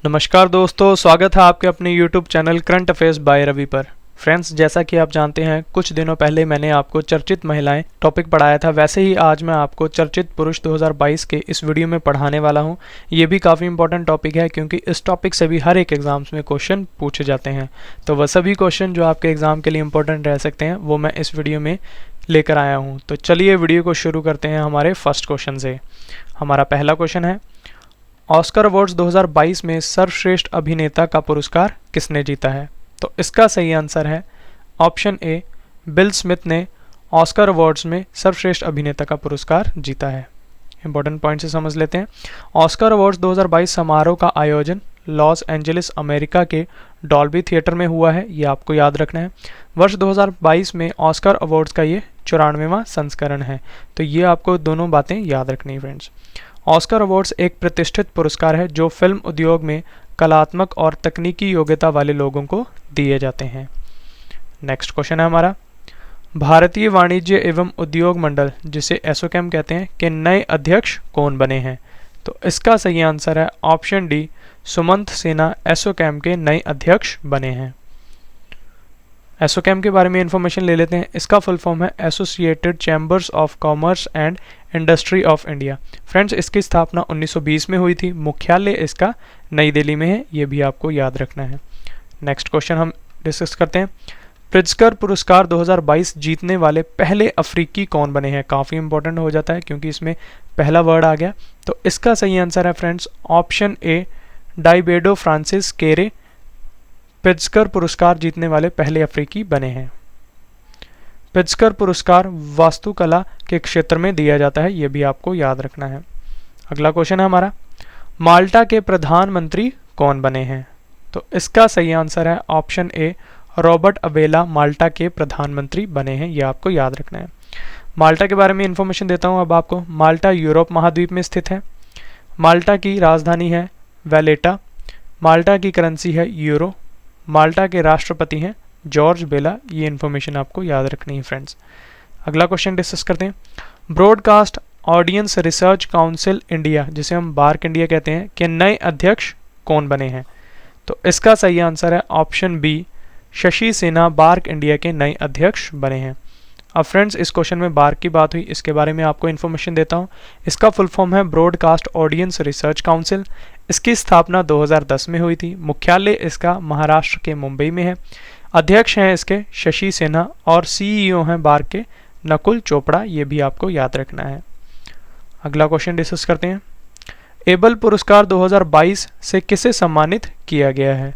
नमस्कार दोस्तों, स्वागत है आपके अपने YouTube channel current affairs by Ravi पर। फ्रेंड्स, जैसा कि आप जानते हैं, कुछ दिनों पहले मैंने आपको चर्चित महिलाएं टॉपिक पढ़ाया था, वैसे ही आज मैं आपको चर्चित पुरुष 2022 के इस वीडियो में पढ़ाने वाला हूं। ये भी काफ़ी इंपॉर्टेंट टॉपिक है क्योंकि इस टॉपिक से भी हर एक एग्जाम्स में क्वेश्चन पूछे जाते हैं। तो वह सभी क्वेश्चन जो आपके एग्जाम के लिए इंपॉर्टेंट रह सकते हैं वो मैं इस वीडियो में लेकर आया हूँ। तो चलिए वीडियो को शुरू करते हैं हमारे फर्स्ट क्वेश्चन से। हमारा पहला क्वेश्चन है, ऑस्कर अवार्ड्स 2022 में सर्वश्रेष्ठ अभिनेता का पुरस्कार किसने जीता है? तो इसका सही आंसर है ऑप्शन ए, बिल स्मिथ ने ऑस्कर अवार्ड्स में सर्वश्रेष्ठ अभिनेता का पुरस्कार जीता है। इंपॉर्टेंट पॉइंट से समझ लेते हैं। ऑस्कर अवार्ड्स 2022 समारोह का आयोजन लॉस एंजलिस अमेरिका के डॉल्बी थिएटर में हुआ है, ये आपको याद रखना है। वर्ष 2022 में ऑस्कर अवार्ड्स का ये 94वां संस्करण है, तो ये आपको दोनों बातें याद रखनी है फ्रेंड्स। ऑस्कर अवार्ड्स एक प्रतिष्ठित पुरस्कार है जो फिल्म उद्योग में कलात्मक और तकनीकी योग्यता वाले लोगों को दिए जाते हैं। नेक्स्ट क्वेश्चन है हमारा, भारतीय वाणिज्य एवं उद्योग मंडल जिसे एसोचैम कहते हैं के नए अध्यक्ष कौन बने हैं? तो इसका सही आंसर है ऑप्शन डी, सुमंत सिन्हा एसोचैम के नए अध्यक्ष बने हैं। एसोचैम के बारे में इंफॉर्मेशन ले लेते हैं। इसका फुल फॉर्म है associated chambers of commerce and industry of India. Friends, इसकी स्थापना 1920 में हुई थी। मुख्यालय इसका नई दिल्ली में है, ये भी आपको याद रखना है। नेक्स्ट क्वेश्चन हम डिस्कस करते हैं, प्रिट्जकर पुरस्कार 2022 जीतने वाले पहले अफ्रीकी कौन बने हैं? काफ़ी इंपॉर्टेंट हो जाता है क्योंकि इसमें पहला वर्ड आ गया। तो इसका सही आंसर है फ्रेंड्स ऑप्शन ए, डाइबेडो फ्रांसिस केरे प्रिट्जकर पुरस्कार जीतने वाले पहले अफ्रीकी बने हैं। प्रिट्जकर पुरस्कार वास्तुकला के क्षेत्र में दिया जाता है, यह भी आपको याद रखना है। अगला क्वेश्चन है हमारा, माल्टा के प्रधानमंत्री कौन बने हैं? तो इसका सही आंसर है ऑप्शन ए, रॉबर्ट अबेला माल्टा के प्रधानमंत्री बने हैं, यह आपको याद रखना है। माल्टा के बारे में इंफॉर्मेशन देता हूं अब आपको। माल्टा यूरोप महाद्वीप में स्थित है। माल्टा की राजधानी है वैलेटा। माल्टा की करेंसी है यूरो। माल्टा के राष्ट्रपति हैं जॉर्ज बेला। ये इन्फॉर्मेशन आपको याद रखनी है फ्रेंड्स। अगला क्वेश्चन डिस्कस करते हैं, broadcast audience research council India जिसे हम बार्क इंडिया कहते हैं के नए अध्यक्ष कौन बने हैं? तो इसका सही आंसर है option B, Shashi Sinha BARC India के नए अध्यक्ष बने हैं। अब फ्रेंड्स, इस क्वेश्चन में बार्क की बात हुई, इसके बारे में आपको इन्फॉर्मेशन देता हूँ। इसका फुल फॉर्म है ब्रॉडकास्ट ऑडियंस रिसर्च काउंसिल। इसकी स्थापना 2010 में हुई थी। मुख्यालय इसका महाराष्ट्र के मुंबई में है। अध्यक्ष हैं इसके शशि सिन्हा और सीईओ हैं बार्क के नकुल चोपड़ा, ये भी आपको याद रखना है। अगला क्वेश्चन डिस्कस करते हैं, एबल पुरस्कार 2022 से किसे सम्मानित किया गया है?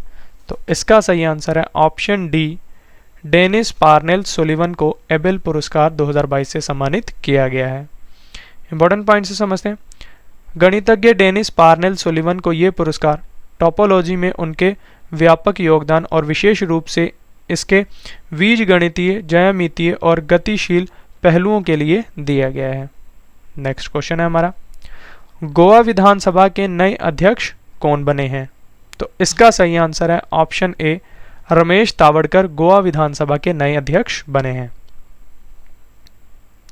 तो इसका सही आंसर है option D, Dennis Parnell Sullivan को एबल पुरस्कार 2022 से सम्मानित किया गया है। इंपॉर्टेंट पॉइंट से समझते हैं, गणितज्ञ डेनिस पार्नेल सुलिवन को ये पुरस्कार टोपोलॉजी में उनके व्यापक योगदान और विशेष रूप से इसके बीजगणितीय, ज्यामितीय और गतिशील पहलुओं के लिए दिया गया है। नेक्स्ट क्वेश्चन है हमारा, गोवा विधानसभा के नए अध्यक्ष कौन बने हैं? तो इसका सही आंसर है ऑप्शन ए, रमेश तावड़कर गोवा विधानसभा के नए अध्यक्ष बने हैं।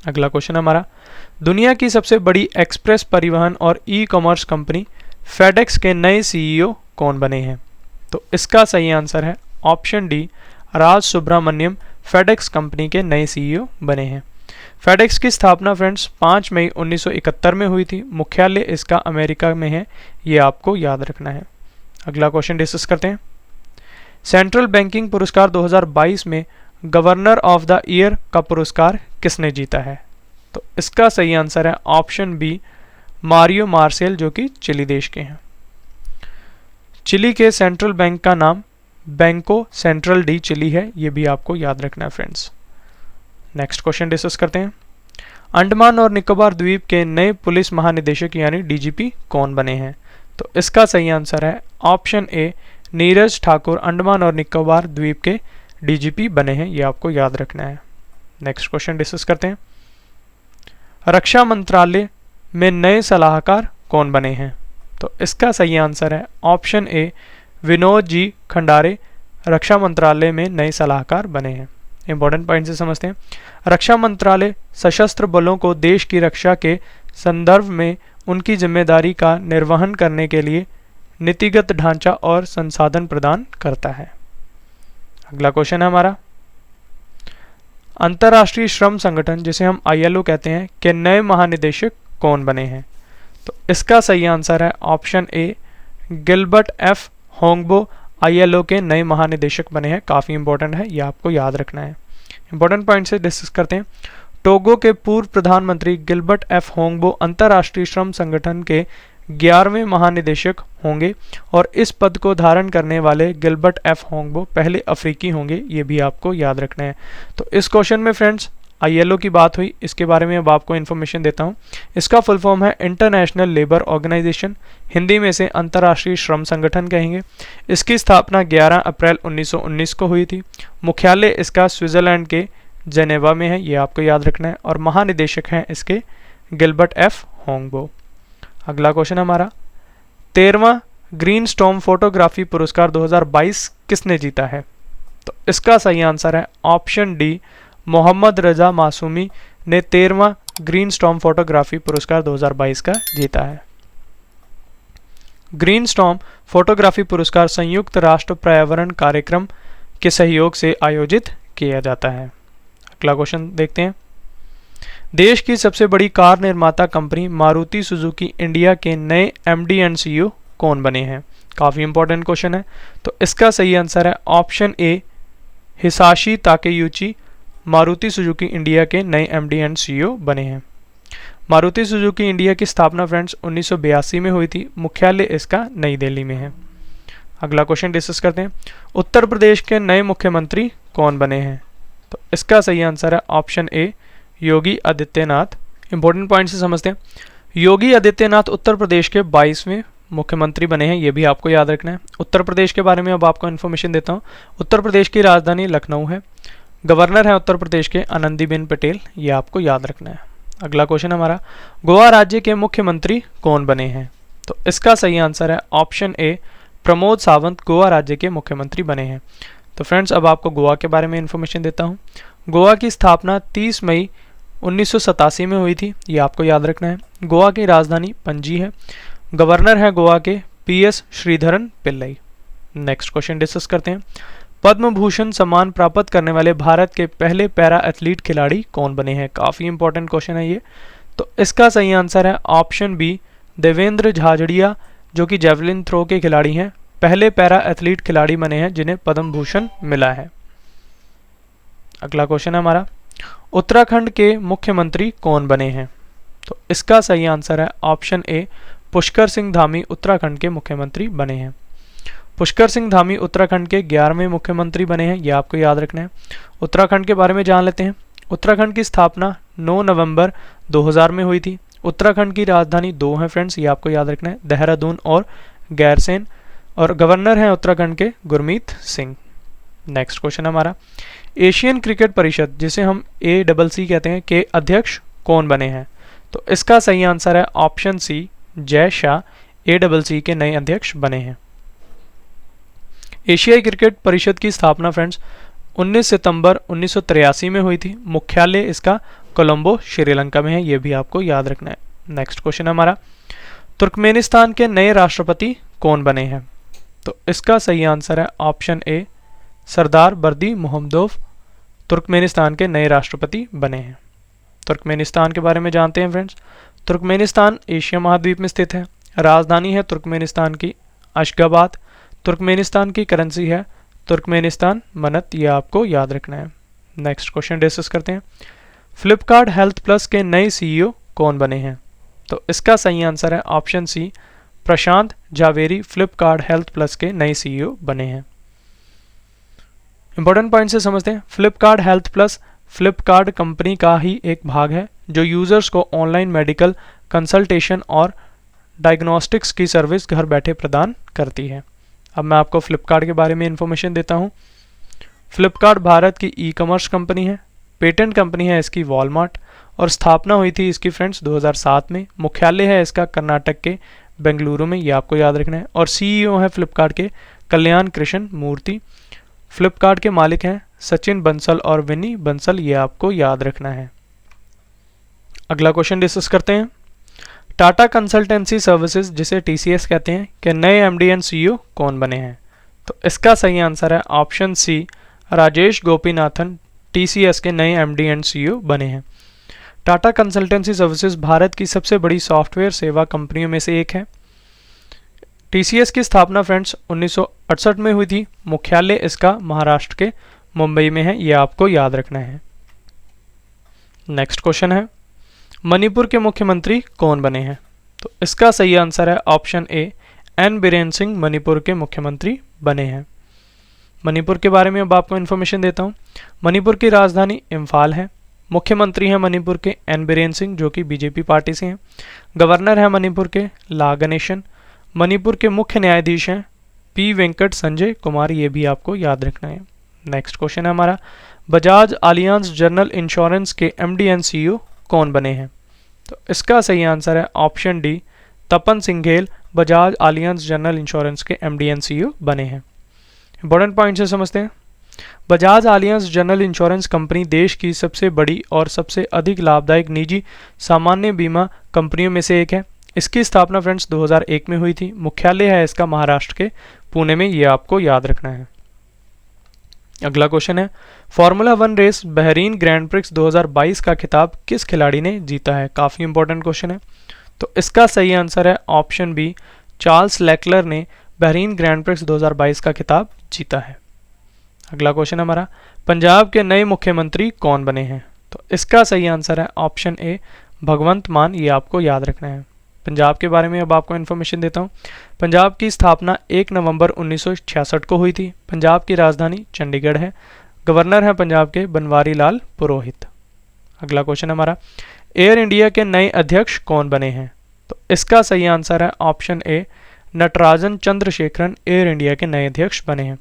अगला क्वेश्चन हमारा, दुनिया की सबसे बड़ी एक्सप्रेस परिवहन और ई कॉमर्स कंपनी फेडेक्स के नए सीईओ कौन बने हैं? तो इसका सही आंसर है ऑप्शन डी, राज सुब्रमण्यम फेडेक्स कंपनी के नए सीईओ बने हैं। फेडेक्स की स्थापना फ्रेंड्स 5 मई 1971 में हुई थी। मुख्यालय इसका अमेरिका में है, ये आपको याद रखना है। अगला क्वेश्चन डिस्कस करते हैं, सेंट्रल बैंकिंग पुरस्कार 2022 में गवर्नर ऑफ द ईयर का पुरस्कार किसने जीता है? तो इसका सही आंसर है ऑप्शन बी, मारियो मार्सेल जो कि चिली देश के हैं। चिली के सेंट्रल बैंक का नाम बैंको सेंट्रल डी चिली है, ये भी आपको याद रखना है फ्रेंड्स। नेक्स्ट क्वेश्चन डिस्कस करते हैं, अंडमान और निकोबार द्वीप के नए पुलिस महानिदेशक यानी डीजीपी कौन बने हैं? तो इसका सही आंसर है ऑप्शन ए, नीरज ठाकुर अंडमान और निकोबार द्वीप के डीजीपी बने हैं, ये आपको याद रखना है। नेक्स्ट क्वेश्चन डिस्कस करते हैं, रक्षा मंत्रालय में नए सलाहकार कौन बने हैं? तो इसका सही आंसर है ऑप्शन ए, विनोद जी खंडारे रक्षा मंत्रालय में नए सलाहकार बने हैं। इंपॉर्टेंट पॉइंट से समझते हैं, रक्षा मंत्रालय सशस्त्र बलों को देश की रक्षा के संदर्भ में उनकी जिम्मेदारी का निर्वहन करने के लिए नीतिगत ढांचा और संसाधन प्रदान करता है। अगला क्वेश्चन है हमारा, अंतर्राष्ट्रीय श्रम संगठन जिसे हम ILO कहते हैं के नए महानिदेशक कौन बने हैं? तो इसका सही आंसर है ऑप्शन ए, गिलबर्ट एफ होंगबो ILO के नए महानिदेशक बने हैं। काफ़ी इंपॉर्टेंट है, ये आपको याद रखना है। इंपॉर्टेंट पॉइंट से डिस्कस करते हैं। टोगो के पूर्व प्रधानमंत्री गिलबर्ट एफ होंगबो अंतर्राष्ट्रीय श्रम संगठन के 11वें महानिदेशक होंगे और इस पद को धारण करने वाले गिलबर्ट एफ होंगबो पहले अफ्रीकी होंगे, ये भी आपको याद रखना है। तो इस क्वेश्चन में फ्रेंड्स ILO की बात हुई, इसके बारे में अब आपको इन्फॉर्मेशन देता हूँ। इसका फुल फॉर्म है इंटरनेशनल लेबर ऑर्गेनाइजेशन, हिंदी में से अंतर्राष्ट्रीय श्रम संगठन कहेंगे। इसकी स्थापना 11 अप्रैल 1919 को हुई थी। मुख्यालय इसका स्विट्जरलैंड के जेनेवा में है, ये आपको याद रखना है। और महानिदेशक हैं इसके गिलबर्ट एफ होंगबो। अगला क्वेश्चन हमारा, 13वां ग्रीन स्टॉर्म फोटोग्राफी पुरस्कार 2022 किसने जीता है? तो इसका सही आंसर है ऑप्शन डी, मोहम्मद रजा मासूमी ने 13वां ग्रीन स्टॉर्म फोटोग्राफी पुरस्कार 2022 का जीता है। ग्रीन स्टॉर्म फोटोग्राफी पुरस्कार संयुक्त राष्ट्र पर्यावरण कार्यक्रम के सहयोग से आयोजित किया जाता है। अगला क्वेश्चन देखते हैं, देश की सबसे बड़ी कार निर्माता कंपनी मारुति सुजुकी इंडिया के नए MD एंड CEO कौन बने हैं? काफ़ी इंपॉर्टेंट क्वेश्चन है। तो इसका सही आंसर है option A, Hisashi Takeuchi Maruti Suzuki India के नए MD एंड CEO बने हैं। मारुति सुजुकी इंडिया की स्थापना फ्रेंड्स 1982 में हुई थी। मुख्यालय इसका नई दिल्ली में है। अगला क्वेश्चन डिस्कस करते हैं, उत्तर प्रदेश के नए मुख्यमंत्री कौन बने हैं? तो इसका सही आंसर है ऑप्शन ए, योगी आदित्यनाथ। इंपॉर्टेंट पॉइंट से समझते हैं। योगी आदित्यनाथ उत्तर प्रदेश के 22वें मुख्यमंत्री बने हैं, ये भी आपको याद रखना है। उत्तर प्रदेश के बारे में अब आपको इन्फॉर्मेशन देता हूँ। उत्तर प्रदेश की राजधानी लखनऊ है। गवर्नर है उत्तर प्रदेश के आनंदीबेन पटेल, ये आपको याद रखना है। अगला क्वेश्चन हमारा, गोवा राज्य के मुख्यमंत्री कौन बने हैं? तो इसका सही आंसर है ऑप्शन ए, प्रमोद सावंत गोवा राज्य के मुख्यमंत्री बने हैं। तो फ्रेंड्स अब आपको गोवा के बारे में इन्फॉर्मेशन देता हूँ। गोवा की स्थापना 30 मई 1987 में हुई थी, ये आपको याद रखना है। गोवा की राजधानी पणजी है। गवर्नर है गोवा के PS Sreedharan Pillai. Next question discuss करते हैं, पद्म भूषण सम्मान प्राप्त करने वाले भारत के पहले पैरा एथलीट खिलाड़ी कौन बने हैं? काफ़ी इंपॉर्टेंट क्वेश्चन है ये। तो इसका सही आंसर है ऑप्शन बी, देवेंद्र झाझड़िया, जो कि जेवलिन थ्रो के खिलाड़ी हैं। पहले पैरा एथलीट खिलाड़ी बने हैं जिन्हें पद्म भूषण मिला है। अगला क्वेश्चन है हमारा, उत्तराखंड के मुख्यमंत्री कौन बने हैं? तो इसका सही आंसर है ऑप्शन ए, पुष्कर सिंह धामी उत्तराखंड के मुख्यमंत्री बने हैं। पुष्कर सिंह धामी उत्तराखंड के 11वें मुख्यमंत्री बने हैं, ये आपको याद रखना है। उत्तराखंड के बारे में जान लेते हैं। उत्तराखंड की स्थापना 9 नवंबर 2000 में हुई थी। उत्तराखंड की राजधानी 2 है फ्रेंड्स, ये आपको याद रखना है, देहरादून और गैरसैंण। और गवर्नर हैं उत्तराखंड के गुरमीत सिंह। नेक्स्ट क्वेश्चन हमारा, एशियन क्रिकेट परिषद जिसे हम ACC कहते हैं के अध्यक्ष कौन बने हैं? तो इसका सही आंसर है ऑप्शन सी, जय शाह ACC के नए अध्यक्ष बने हैं। एशियाई क्रिकेट परिषद की स्थापना फ्रेंड्स 19 सितंबर 1983 में हुई थी। मुख्यालय इसका कोलंबो श्रीलंका में है, ये भी आपको याद रखना है। नेक्स्ट क्वेश्चन हमारा, तुर्कमेनिस्तान के नए राष्ट्रपति कौन बने हैं? तो इसका सही आंसर है ऑप्शन ए, सरदार बर्दी मोहम्मदोव तुर्कमेनिस्तान के नए राष्ट्रपति बने हैं। तुर्कमेनिस्तान के बारे में जानते हैं फ्रेंड्स। तुर्कमेनिस्तान एशिया महाद्वीप में स्थित है। राजधानी है तुर्कमेनिस्तान की अशगाबाद। तुर्कमेनिस्तान की करेंसी है तुर्कमेनिस्तान मनत, ये आपको याद रखना है। नेक्स्ट क्वेश्चन डिस्कस करते हैं, फ्लिपकार्ट हेल्थ प्लस के नए CEO कौन बने हैं? तो इसका सही आंसर है ऑप्शन सी, प्रशांत जावेरी फ्लिपकार्ट हेल्थ प्लस के नए CEO बने हैं। इंपॉर्टेंट पॉइंट से समझते हैं। Flipkart health plus Flipkart company का ही एक भाग है जो यूजर्स को ऑनलाइन मेडिकल कंसल्टेशन और डायग्नोस्टिक्स की सर्विस घर बैठे प्रदान करती है। अब मैं आपको फ्लिपकार्ट के बारे में इंफॉर्मेशन देता हूँ। फ्लिपकार्ट भारत की ई-कॉमर्स कंपनी है। पेटेंट कंपनी है इसकी वॉलमार्ट और स्थापना हुई थी इसकी फ्रेंड्स 2007 में। मुख्यालय है इसका कर्नाटक के बेंगलुरु में, ये आपको याद रखना है। और CEO है फ्लिपकार्ट के कल्याण कृष्ण मूर्ति। फ्लिपकार्ट के मालिक हैं सचिन बंसल और विनी बंसल, ये आपको याद रखना है। अगला क्वेश्चन डिस्कस करते हैं, टाटा कंसल्टेंसी सर्विसेज जिसे टीसीएस कहते हैं के नए एमडी एंड सीईओ कौन बने हैं? तो इसका सही आंसर है option C, Rajesh Gopinathan TCS के नए एमडी एंड सीईओ बने हैं। टाटा कंसल्टेंसी सर्विसेज भारत की सबसे बड़ी सॉफ्टवेयर सेवा कंपनियों में से एक है। टीसीएस की स्थापना फ्रेंड्स 1968 में हुई थी। मुख्यालय इसका महाराष्ट्र के मुंबई में है, यह आपको याद रखना है। नेक्स्ट क्वेश्चन है, मणिपुर के मुख्यमंत्री कौन बने हैं? तो इसका सही आंसर है option A, N Biren Singh Manipur के मुख्यमंत्री बने हैं। मणिपुर के बारे में अब आपको इन्फॉर्मेशन देता हूँ। मणिपुर की राजधानी इम्फाल है। मुख्यमंत्री हैं मणिपुर के एन बीरेन सिंह जो कि बीजेपी पार्टी से हैं। गवर्नर हैं मणिपुर के ला गणेशन। मणिपुर के मुख्य न्यायाधीश हैं पी वेंकट संजय कुमार, ये भी आपको याद रखना है। नेक्स्ट क्वेश्चन है हमारा, बजाज आलियांज जनरल इंश्योरेंस के एमडी एंड सीईओ कौन बने हैं? तो इसका सही आंसर है ऑप्शन डी, तपन सिंघेल बजाज आलियांज जनरल इंश्योरेंस के एमडी एंड सीईओ बने हैं। इंपॉर्टेंट पॉइंट से समझते हैं। Bajaj Allianz general insurance company देश की सबसे बड़ी और सबसे अधिक लाभदायक निजी सामान्य बीमा कंपनियों में से एक है। इसकी स्थापना फ्रेंड्स 2001 में हुई थी। मुख्यालय है इसका महाराष्ट्र के पुणे में, यह आपको याद रखना है। अगला क्वेश्चन है, formula 1 race Bahrain grand prix 2022 का खिताब किस खिलाड़ी ने जीता है? काफ़ी इंपॉर्टेंट क्वेश्चन है। तो इसका सही आंसर है ऑप्शन बी, चार्ल्स लेक्लर ने बहरीन ग्रैंड प्रिक्स 2022 का खिताब जीता है। अगला क्वेश्चन हमारा, पंजाब के नए मुख्यमंत्री कौन बने हैं? तो इसका सही आंसर है ऑप्शन ए, भगवंत मान, ये आपको याद रखना है। पंजाब के बारे में अब आपको इन्फॉर्मेशन देता हूँ। पंजाब की स्थापना 1 नवंबर 1966 को हुई थी। पंजाब की राजधानी चंडीगढ़ है। गवर्नर हैं पंजाब के बनवारी लाल पुरोहित। अगला क्वेश्चन हमारा, एयर इंडिया के नए अध्यक्ष कौन बने हैं? तो इसका सही आंसर है ऑप्शन ए, नटराजन चंद्रशेखरन एयर इंडिया के नए अध्यक्ष बने हैं।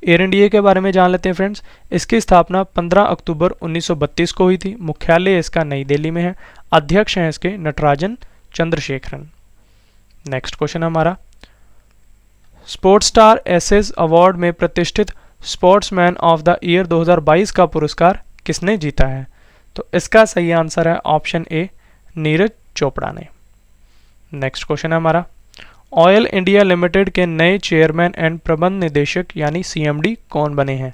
एयर इंडिया के बारे में जान लेते हैं फ्रेंड्स। इसकी स्थापना 15 अक्टूबर 1932 को हुई थी। मुख्यालय इसका नई दिल्ली में है। अध्यक्ष हैं इसके नटराजन चंद्रशेखरन। नेक्स्ट क्वेश्चन हमारा, स्पोर्ट्स स्टार एसेज अवार्ड में प्रतिष्ठित स्पोर्ट्समैन ऑफ द ईयर 2022 का पुरस्कार किसने जीता है? तो इसका सही आंसर है ऑप्शन ए, नीरज चोपड़ा ने। नेक्स्ट क्वेश्चन है हमारा, ऑयल इंडिया लिमिटेड के नए चेयरमैन एंड प्रबंध निदेशक यानी सीएमडी कौन बने हैं?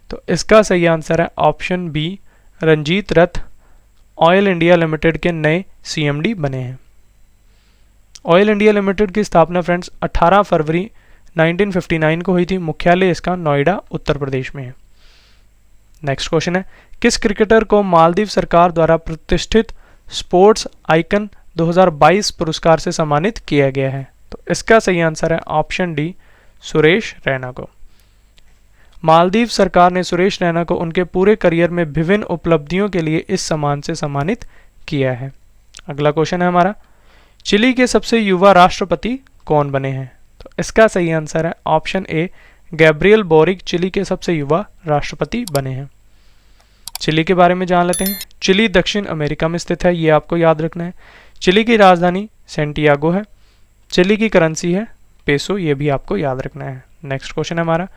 तो इसका सही आंसर है ऑप्शन बी, रंजीत रथ ऑयल इंडिया लिमिटेड के नए सीएमडी बने हैं। ऑयल इंडिया लिमिटेड की स्थापना फ्रेंड्स 18 फरवरी 1959 को हुई थी। मुख्यालय इसका नोएडा उत्तर प्रदेश में है। नेक्स्ट क्वेश्चन है, किस क्रिकेटर को मालदीव सरकार द्वारा प्रतिष्ठित स्पोर्ट्स आइकन 2022 पुरस्कार से सम्मानित किया गया है? तो इसका सही आंसर है ऑप्शन डी, सुरेश रैना को। मालदीव सरकार ने सुरेश रैना को उनके पूरे करियर में विभिन्न उपलब्धियों के लिए इस सम्मान से सम्मानित किया है। अगला क्वेश्चन है हमारा, चिली के सबसे युवा राष्ट्रपति कौन बने हैं? तो इसका सही आंसर है option A, Gabriel Boric Chile के सबसे युवा राष्ट्रपति बने हैं। चिली के बारे में जान लेते हैं। चिली दक्षिण अमेरिका में स्थित है, ये आपको याद रखना है। चिली की राजधानी सेंटियागो है। चिली की करेंसी है पेसो, ये भी आपको याद रखना है। नेक्स्ट क्वेश्चन है हमारा,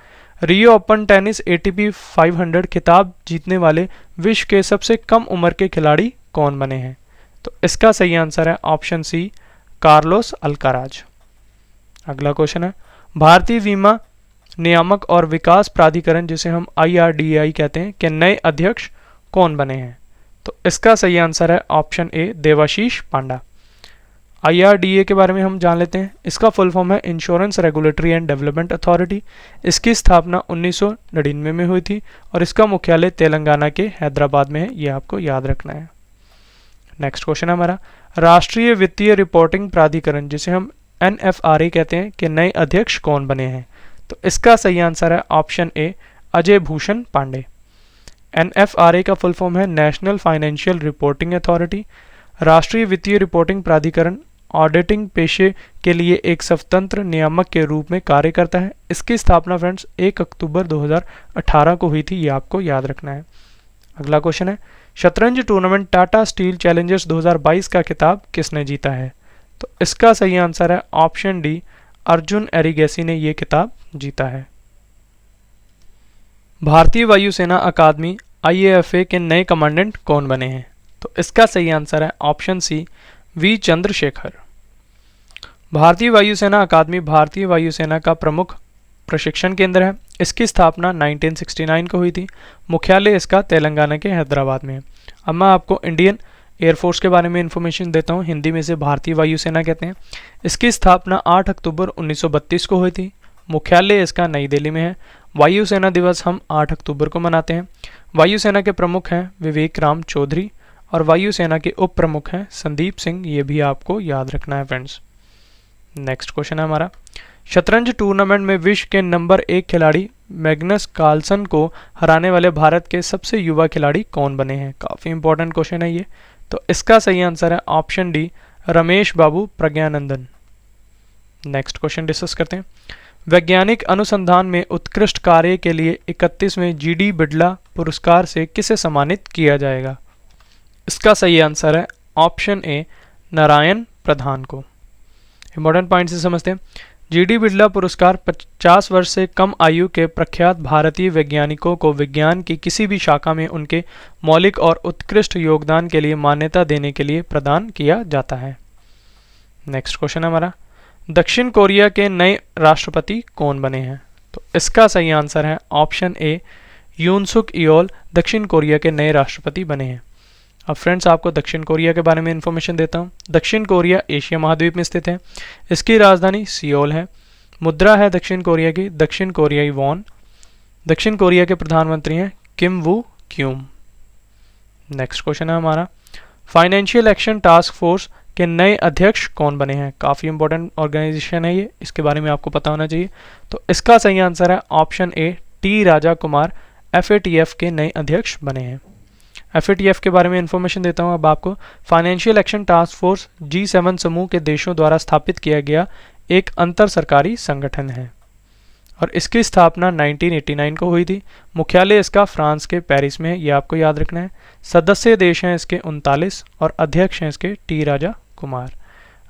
रियो ओपन टेनिस एटीपी 500 खिताब जीतने वाले विश्व के सबसे कम उम्र के खिलाड़ी कौन बने हैं? तो इसका सही आंसर है ऑप्शन सी, कार्लोस अल्काराज। अगला क्वेश्चन है, भारतीय बीमा नियामक और विकास प्राधिकरण जिसे हम IRDAI कहते हैं के नए अध्यक्ष कौन बने हैं? तो इसका सही आंसर है option A, Debashish Panda. IRDA के बारे में हम जान लेते हैं। इसका फुल फॉर्म है insurance regulatory and development authority. इसकी स्थापना 1999 में हुई थी और इसका मुख्यालय तेलंगाना के हैदराबाद में है, ये आपको याद रखना है। नेक्स्ट क्वेश्चन है हमारा, राष्ट्रीय वित्तीय रिपोर्टिंग प्राधिकरण जिसे हम NFRA कहते हैं के नए अध्यक्ष कौन बने हैं? तो इसका सही आंसर है option A, Ajay Bhushan Pandey. NFRA का फुल फॉर्म है नेशनल फाइनेंशियल रिपोर्टिंग अथॉरिटी। राष्ट्रीय वित्तीय रिपोर्टिंग प्राधिकरण ऑडिटिंग पेशे के लिए एक स्वतंत्र नियामक के रूप में कार्य करता है। इसकी स्थापना फ्रेंड्स 1 अक्टूबर 2018 को हुई थी, ये आपको याद रखना है। अगला क्वेश्चन है, शतरंज टूर्नामेंट टाटा स्टील चैलेंजर्स 2022 का खिताब किसने जीता है? तो इसका सही आंसर है ऑप्शन डी, अर्जुन एरिगेसी ने यह खिताब जीता है। भारतीय वायुसेना अकादमी IAFA के नए कमांडेंट कौन बने हैं? तो इसका सही आंसर है ऑप्शन सी, वी चंद्रशेखर। भारतीय वायुसेना अकादमी भारतीय वायुसेना का प्रमुख प्रशिक्षण केंद्र है। इसकी स्थापना 1969 को हुई थी। मुख्यालय इसका तेलंगाना के हैदराबाद में है। अब मैं आपको इंडियन एयरफोर्स के बारे में इंफॉर्मेशन देता हूँ। हिंदी में से भारतीय वायुसेना कहते हैं। इसकी स्थापना 8 अक्टूबर 1932 को हुई थी। मुख्यालय इसका नई दिल्ली में है। वायुसेना दिवस हम 8 अक्टूबर को मनाते हैं। वायुसेना के प्रमुख हैं विवेक राम चौधरी और वायुसेना के उप प्रमुख हैं संदीप सिंह। ये भी आपको याद रखना है फ्रेंड्स। नेक्स्ट क्वेश्चन है हमारा, शतरंज टूर्नामेंट में विश्व के नंबर 1 खिलाड़ी मैग्नस कार्लसन को हराने वाले भारत के सबसे युवा खिलाड़ी कौन बने हैं? काफ़ी इंपॉर्टेंट क्वेश्चन है ये। तो इसका सही आंसर है ऑप्शन डी, रमेश बाबू प्रज्ञानंदन। नेक्स्ट क्वेश्चन डिस्कस करते हैं। वैज्ञानिक अनुसंधान में उत्कृष्ट कार्य के लिए 31वें जीडी बिड़ला पुरस्कार से किसे सम्मानित किया जाएगा? इसका सही आंसर है ऑप्शन ए, नारायण प्रधान को। इंपॉर्टेंट पॉइंट से समझते हैं। जीडी बिड़ला पुरस्कार 50 वर्ष से कम आयु के प्रख्यात भारतीय वैज्ञानिकों को विज्ञान की किसी भी शाखा में उनके मौलिक और उत्कृष्ट योगदान के लिए मान्यता देने के लिए प्रदान किया जाता है। नेक्स्ट क्वेश्चन है हमारा, दक्षिण कोरिया के नए राष्ट्रपति कौन बने हैं? तो इसका सही आंसर है ऑप्शन ए, यून सुक योल दक्षिण कोरिया के नए राष्ट्रपति बने हैं। अब फ्रेंड्स आपको दक्षिण कोरिया के बारे में इंफॉर्मेशन देता हूँ। दक्षिण कोरिया एशिया महाद्वीप में स्थित है। इसकी राजधानी सियोल है। मुद्रा है दक्षिण कोरिया की दक्षिण कोरियाई वॉन। दक्षिण कोरिया के प्रधानमंत्री हैं किम वू क्यूम। नेक्स्ट क्वेश्चन है हमारा, फाइनेंशियल एक्शन टास्क फोर्स के नए अध्यक्ष कौन बने हैं? काफ़ी इंपॉर्टेंट ऑर्गेनाइजेशन है ये, इसके बारे में आपको पता होना चाहिए। तो इसका सही आंसर है ऑप्शन ए, टी राजा कुमार FATF के नए अध्यक्ष बने हैं। FATF के बारे में इंफॉर्मेशन देता हूं अब आपको। Financial action task force G7 समूह के देशों द्वारा स्थापित किया गया एक अंतर सरकारी संगठन है और इसकी स्थापना 1989 को हुई थी। मुख्यालय इसका फ्रांस के पेरिस में है, ये आपको याद रखना है। सदस्य देश हैं इसके 39 और अध्यक्ष हैं इसके टी राजा कुमार।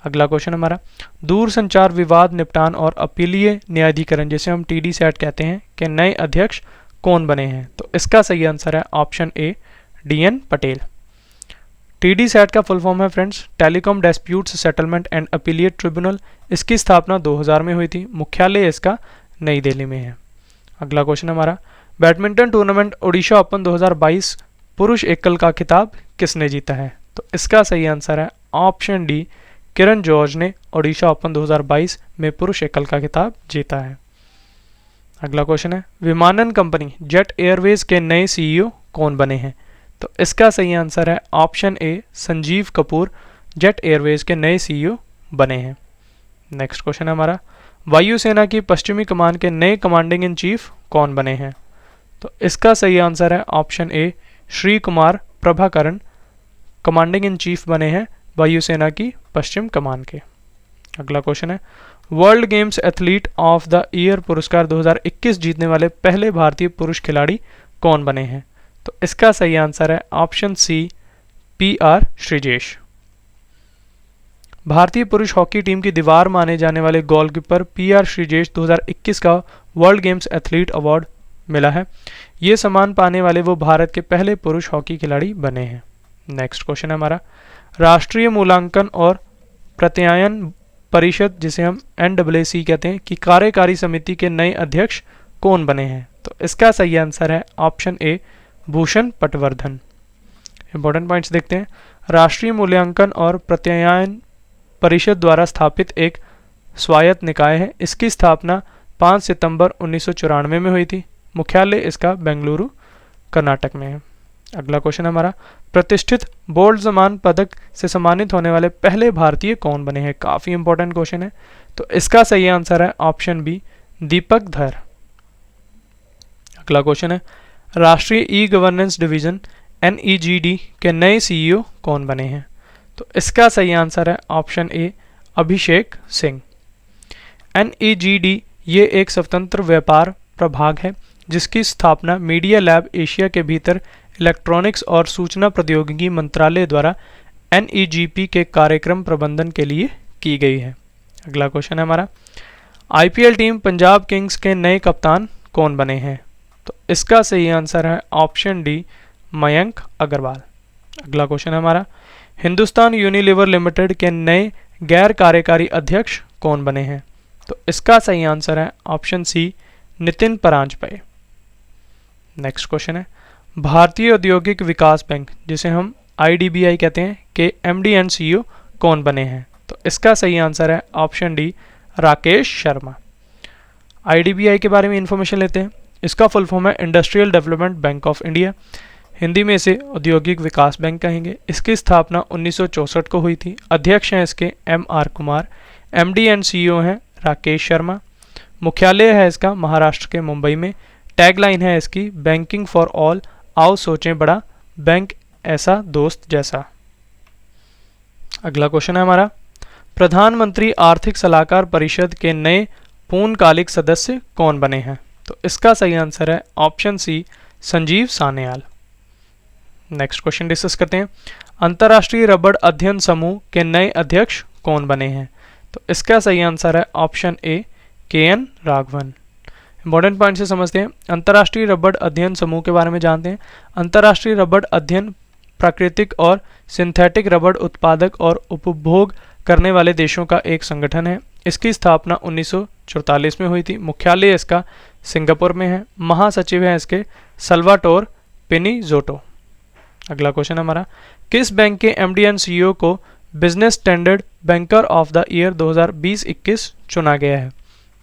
अगला क्वेश्चन हमारा, दूर संचार विवाद निपटान और अपीलीय न्यायाधिकरण जिसे हम TDSAT कहते हैं के नए अध्यक्ष कौन बने हैं? तो इसका सही आंसर है ऑप्शन ए, DN पटेल। TDSAT का फुल फॉर्म है friends telecom disputes settlement and appellate tribunal. इसकी स्थापना 2000 में हुई थी। मुख्यालय इसका नई दिल्ली में है। अगला क्वेश्चन हमारा, बैडमिंटन टूर्नामेंट ओडिशा ओपन 2022 पुरुष एकल का खिताब किसने जीता है? तो इसका सही आंसर है ऑप्शन डी, किरण जॉर्ज ने ओडिशा ओपन 2022 में पुरुष एकल का खिताब जीता है। अगला क्वेश्चन है, विमानन कंपनी जेट एयरवेज के नए CEO कौन बने हैं? तो इसका सही आंसर है ऑप्शन ए, संजीव कपूर जेट एयरवेज के नए CEO बने हैं। नेक्स्ट क्वेश्चन है हमारा, वायुसेना की पश्चिमी कमान के नए कमांडिंग इन चीफ कौन बने हैं? तो इसका सही आंसर है option A, Shri Kumar Prabhakaran commanding in chief बने हैं वायुसेना की पश्चिम कमान के। अगला क्वेश्चन है, world games athlete of the year पुरस्कार 2021 जीतने वाले पहले भारतीय पुरुष खिलाड़ी कौन बने हैं? तो इसका सही आंसर है ऑप्शन सी, PR श्रीजेश। भारतीय पुरुष हॉकी टीम की दीवार माने जाने वाले गोलकीपर PR श्रीजेश 2021 का वर्ल्ड गेम्स एथलीट अवार्ड मिला है। ये सम्मान पाने वाले वो भारत के पहले पुरुष हॉकी खिलाड़ी बने हैं। नेक्स्ट क्वेश्चन है हमारा, राष्ट्रीय मूल्यांकन और प्रत्यायन परिषद जिसे हम NAAC कहते हैं की कार्यकारी समिति के नए अध्यक्ष कौन बने हैं? तो इसका सही आंसर है ऑप्शन ए, भूषण पटवर्धन। इंपॉर्टेंट पॉइंट्स देखते हैं। राष्ट्रीय मूल्यांकन और प्रत्यायन परिषद द्वारा स्थापित एक स्वायत्त निकाय है। इसकी स्थापना 5 सितंबर 1994 में हुई थी। मुख्यालय इसका बेंगलुरु कर्नाटक में है। अगला क्वेश्चन हमारा, प्रतिष्ठित बोल्ड सम्मान पदक से सम्मानित होने वाले पहले भारतीय कौन बने हैं? काफ़ी इंपॉर्टेंट क्वेश्चन है। तो इसका सही आंसर है ऑप्शन बी, दीपक धर। अगला क्वेश्चन है, राष्ट्रीय ई गवर्नेंस डिवीजन NEGD के नए CEO कौन बने हैं? तो इसका सही आंसर है ऑप्शन ए, अभिषेक सिंह। NEGD ये एक स्वतंत्र व्यापार प्रभाग है जिसकी स्थापना मीडिया लैब एशिया के भीतर इलेक्ट्रॉनिक्स और सूचना प्रौद्योगिकी मंत्रालय द्वारा NEGP के कार्यक्रम प्रबंधन के लिए की गई है। अगला क्वेश्चन है हमारा, IPL टीम पंजाब किंग्स के नए कप्तान कौन बने हैं? तो इसका सही आंसर है ऑप्शन डी, मयंक अग्रवाल। अगला क्वेश्चन है हमारा, हिंदुस्तान यूनिलीवर लिमिटेड के नए गैर कार्यकारी अध्यक्ष कौन बने हैं? तो इसका सही आंसर है option C, Nitin Paranjpe. Next question है, भारतीय औद्योगिक विकास बैंक जिसे हम IDBI कहते हैं के MD एंड CEO कौन बने हैं? तो इसका सही आंसर है option D, Rakesh Sharma. IDBI के बारे में इंफॉर्मेशन लेते हैं। इसका फुल फॉर्म है industrial development bank of India, Hindi में इसे औद्योगिक विकास बैंक कहेंगे। इसकी स्थापना 1964 को हुई थी। अध्यक्ष हैं इसके MR Kumar, MD and CEO हैं राकेश शर्मा। मुख्यालय है इसका महाराष्ट्र के मुंबई में। टैगलाइन है इसकी बैंकिंग फॉर ऑल, आओ सोचें बड़ा, बैंक ऐसा दोस्त जैसा। अगला क्वेश्चन है हमारा, प्रधानमंत्री आर्थिक सलाहकार परिषद के नए पूर्णकालिक सदस्य कौन बने हैं? तो इसका सही आंसर है option C, Sanjeev Sanyal. Next question discuss करते हैं, अंतर्राष्ट्रीय रबड़ अध्ययन समूह के नए अध्यक्ष कौन बने हैं? तो इसका सही आंसर है ऑप्शन ए, KN राघवन। इंपॉर्टेंट पॉइंट से समझते हैं। अंतर्राष्ट्रीय रबड़ अध्ययन समूह के बारे में जानते हैं। अंतर्राष्ट्रीय रबड़ अध्ययन प्राकृतिक और सिंथेटिक रबड़ उत्पादक और उपभोग करने वाले देशों का एक संगठन है। इसकी स्थापना 1944 में हुई थी। मुख्यालय इसका सिंगापुर में है। महासचिव है इसके सल्वाटोर पिनीजोटो। अगला क्वेश्चन हमारा, किस बैंक के MD एंड CEO को business standard banker of the year 2020-21 चुना गया है?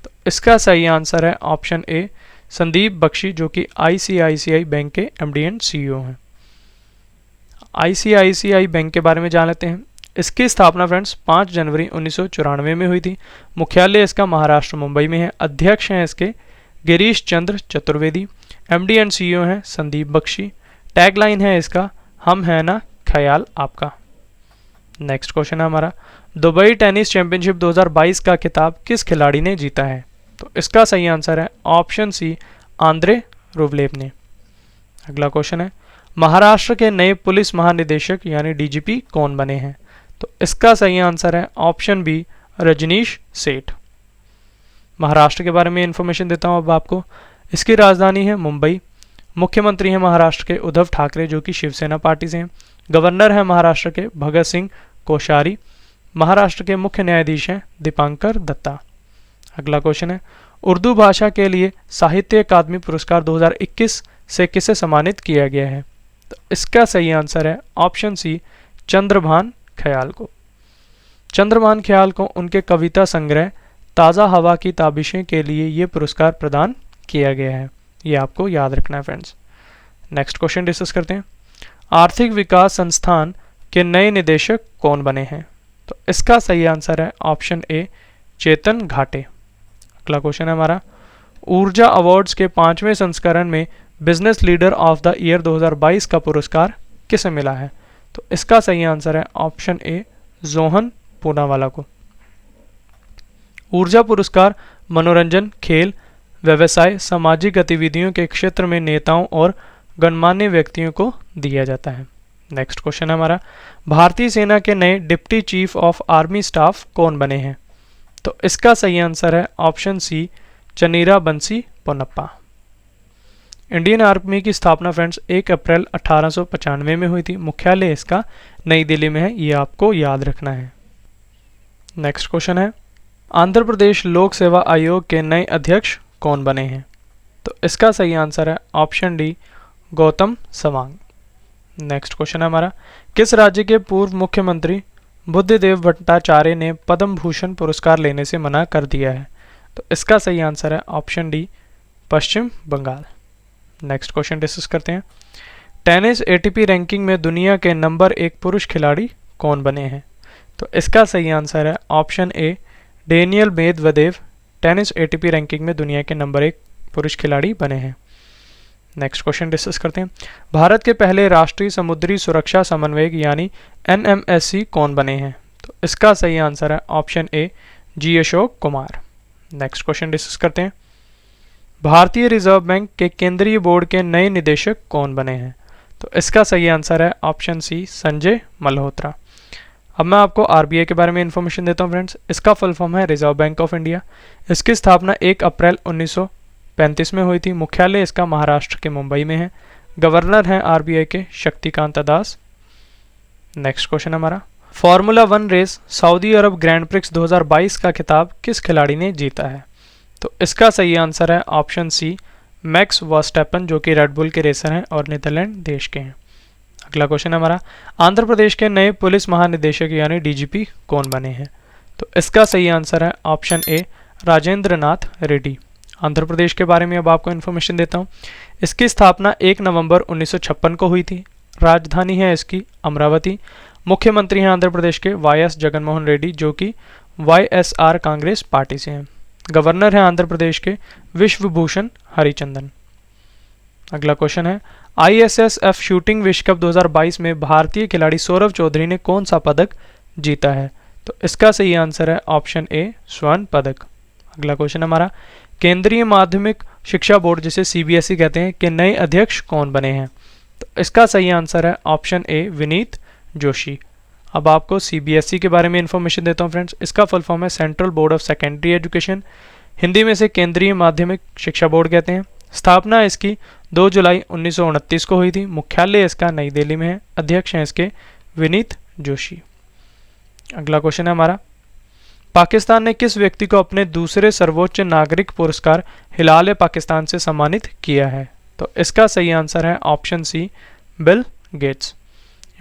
तो इसका सही आंसर है ऑप्शन ए, संदीप बख्शी, जो कि ICICI बैंक के MD एंड CEO हैं। ICICI बैंक के बारे में जान लेते हैं। इसकी स्थापना फ्रेंड्स 5 जनवरी 1994 में हुई थी। मुख्यालय इसका महाराष्ट्र मुंबई में है। अध्यक्ष हैं इसके Girish Chandra Chaturvedi. MD and CEO हैं संदीप बख्शी। टैगलाइन है इसका, हम है ना ख्याल आपका। नेक्स्ट क्वेश्चन है हमारा, दुबई टेनिस चैंपियनशिप 2022 का खिताब किस खिलाड़ी ने जीता है? तो इसका सही आंसर है ऑप्शन सी, आंद्रे रूबलेव ने। अगला क्वेश्चन है, महाराष्ट्र के नए पुलिस महानिदेशक यानी DGP कौन बने हैं? तो इसका सही आंसर है ऑप्शन बी, रजनीश सेठ। महाराष्ट्र के बारे में इंफॉर्मेशन देता हूं अब आपको। इसकी राजधानी है मुंबई। मुख्यमंत्री हैं महाराष्ट्र के उद्धव ठाकरे, जो कि शिवसेना पार्टी से हैं। गवर्नर हैं महाराष्ट्र के भगत सिंह कोश्यारी। महाराष्ट्र के मुख्य न्यायाधीश हैं दीपांकर दत्ता। अगला क्वेश्चन है, उर्दू भाषा के लिए साहित्य अकादमी पुरस्कार 2021 से किसे सम्मानित किया गया है? तो इसका सही आंसर है ऑप्शन सी, चंद्रभान ख्याल को। चंद्रभान ख्याल को उनके कविता संग्रह ताज़ा हवा की ताबिशें के लिए ये पुरस्कार प्रदान किया गया है। ये आपको याद रखना है फ्रेंड्स। नेक्स्ट क्वेश्चन डिस्कस करते हैं, आर्थिक विकास संस्थान के नए निदेशक कौन बने हैं? तो इसका सही आंसर है ऑप्शन ए, चेतन घाटे। अगला क्वेश्चन है हमारा, ऊर्जा अवार्ड्स के 5वें संस्करण में business leader of the year 2022 का पुरस्कार किसे मिला है? तो इसका सही आंसर है ऑप्शन ए, जोहन पूनावाला को। ऊर्जा पुरस्कार मनोरंजन, खेल, व्यवसाय, सामाजिक गतिविधियों के क्षेत्र में नेताओं और गणमान्य व्यक्तियों को दिया जाता है। नेक्स्ट क्वेश्चन है हमारा, भारतीय सेना के नए deputy chief of army staff कौन बने हैं? तो इसका सही आंसर है ऑप्शन सी, चनीरा बंसी पोनप्पा। इंडियन आर्मी की स्थापना फ्रेंड्स 1 अप्रैल 1895 में हुई थी। मुख्यालय इसका नई दिल्ली में है। ये आपको याद रखना है। नेक्स्ट क्वेश्चन है, आंध्र प्रदेश लोक सेवा आयोग के नए अध्यक्ष कौन बने हैं? तो इसका सही आंसर है ऑप्शन डी, गौतम सवांग। नेक्स्ट क्वेश्चन है हमारा, किस राज्य के पूर्व मुख्यमंत्री बुद्धदेव भट्टाचार्य ने पद्म भूषण पुरस्कार लेने से मना कर दिया है? तो इसका सही आंसर है ऑप्शन डी, पश्चिम बंगाल। नेक्स्ट क्वेश्चन डिस्कस करते हैं, टेनिस ATP रैंकिंग में दुनिया के नंबर 1 पुरुष खिलाड़ी कौन बने हैं? तो इसका सही आंसर है ऑप्शन ए, Daniel Medvedev. Tennis ATP ranking में दुनिया के नंबर 1 पुरुष खिलाड़ी बने हैं। नेक्स्ट क्वेश्चन डिस्कस करते हैं, भारत के पहले राष्ट्रीय समुद्री सुरक्षा समन्वयक यानी NMSC कौन बने हैं? तो इसका सही आंसर है ऑप्शन ए, G Ashok Kumar. Next question discuss करते हैं, भारतीय रिजर्व बैंक के केंद्रीय बोर्ड के नए निदेशक कौन बने हैं? तो इसका सही आंसर है ऑप्शन सी, संजय मल्होत्रा। अब मैं आपको RBI के बारे में इंफॉर्मेशन देता हूं फ्रेंड्स। इसका फुल फॉर्म है रिजर्व बैंक ऑफ इंडिया। इसकी स्थापना 1 अप्रैल 1935 में हुई थी। मुख्यालय इसका महाराष्ट्र के मुंबई में है। गवर्नर हैं RBI के शक्तिकांत दास। नेक्स्ट क्वेश्चन हमारा, फार्मूला 1 रेस सऊदी अरब ग्रैंड प्रिक्स 2022 का खिताब किस खिलाड़ी ने जीता है? तो इसका सही आंसर है ऑप्शन सी, मैक्स वर्स्टैपन, जो कि रेडबुल के रेसर हैं और नीदरलैंड देश के हैं। अगला क्वेश्चन हमारा, आंध्र प्रदेश के नए पुलिस महानिदेशक यानी डीजीपी कौन बने हैं? तो इसका सही आंसर है ऑप्शन ए, राजेंद्र नाथ रेड्डी। आंध्र प्रदेश के बारे में अब आपको इन्फॉर्मेशन देता हूँ। इसकी स्थापना 1 नवंबर 1956 को हुई थी। राजधानी है इसकी अमरावती। मुख्यमंत्री हैं आंध्र प्रदेश के वाई.एस. जगनमोहन रेड्डी, जो कि वाई.एस.आर. कांग्रेस पार्टी से हैं। गवर्नर हैं आंध्र प्रदेश के विश्वभूषण हरिचंदन। अगला क्वेश्चन है, ISSF शूटिंग विश्व कप 2022 में भारतीय खिलाड़ी सौरभ चौधरी ने कौन सा पदक जीता है? तो इसका सही आंसर है ऑप्शन ए, स्वर्ण पदक। अगला क्वेश्चन हमारा, केंद्रीय माध्यमिक शिक्षा बोर्ड जिसे CBSE कहते हैं के नए अध्यक्ष कौन बने हैं? तो इसका सही आंसर है ऑप्शन ए, विनीत जोशी। अब आपको CBSE के बारे में इंफॉर्मेशन देता हूँ फ्रेंड्स। इसका फुल फॉर्म है central board of secondary education, Hindi में से केंद्रीय माध्यमिक शिक्षा बोर्ड कहते हैं। स्थापना इसकी 2 जुलाई 1929 को हुई थी। मुख्यालय इसका नई दिल्ली में है। अध्यक्ष हैं इसके विनीत जोशी। अगला क्वेश्चन है हमारा, पाकिस्तान ने किस व्यक्ति को अपने दूसरे सर्वोच्च नागरिक पुरस्कार हिलाल पाकिस्तान से सम्मानित किया है? तो इसका सही आंसर है option C, Bill Gates.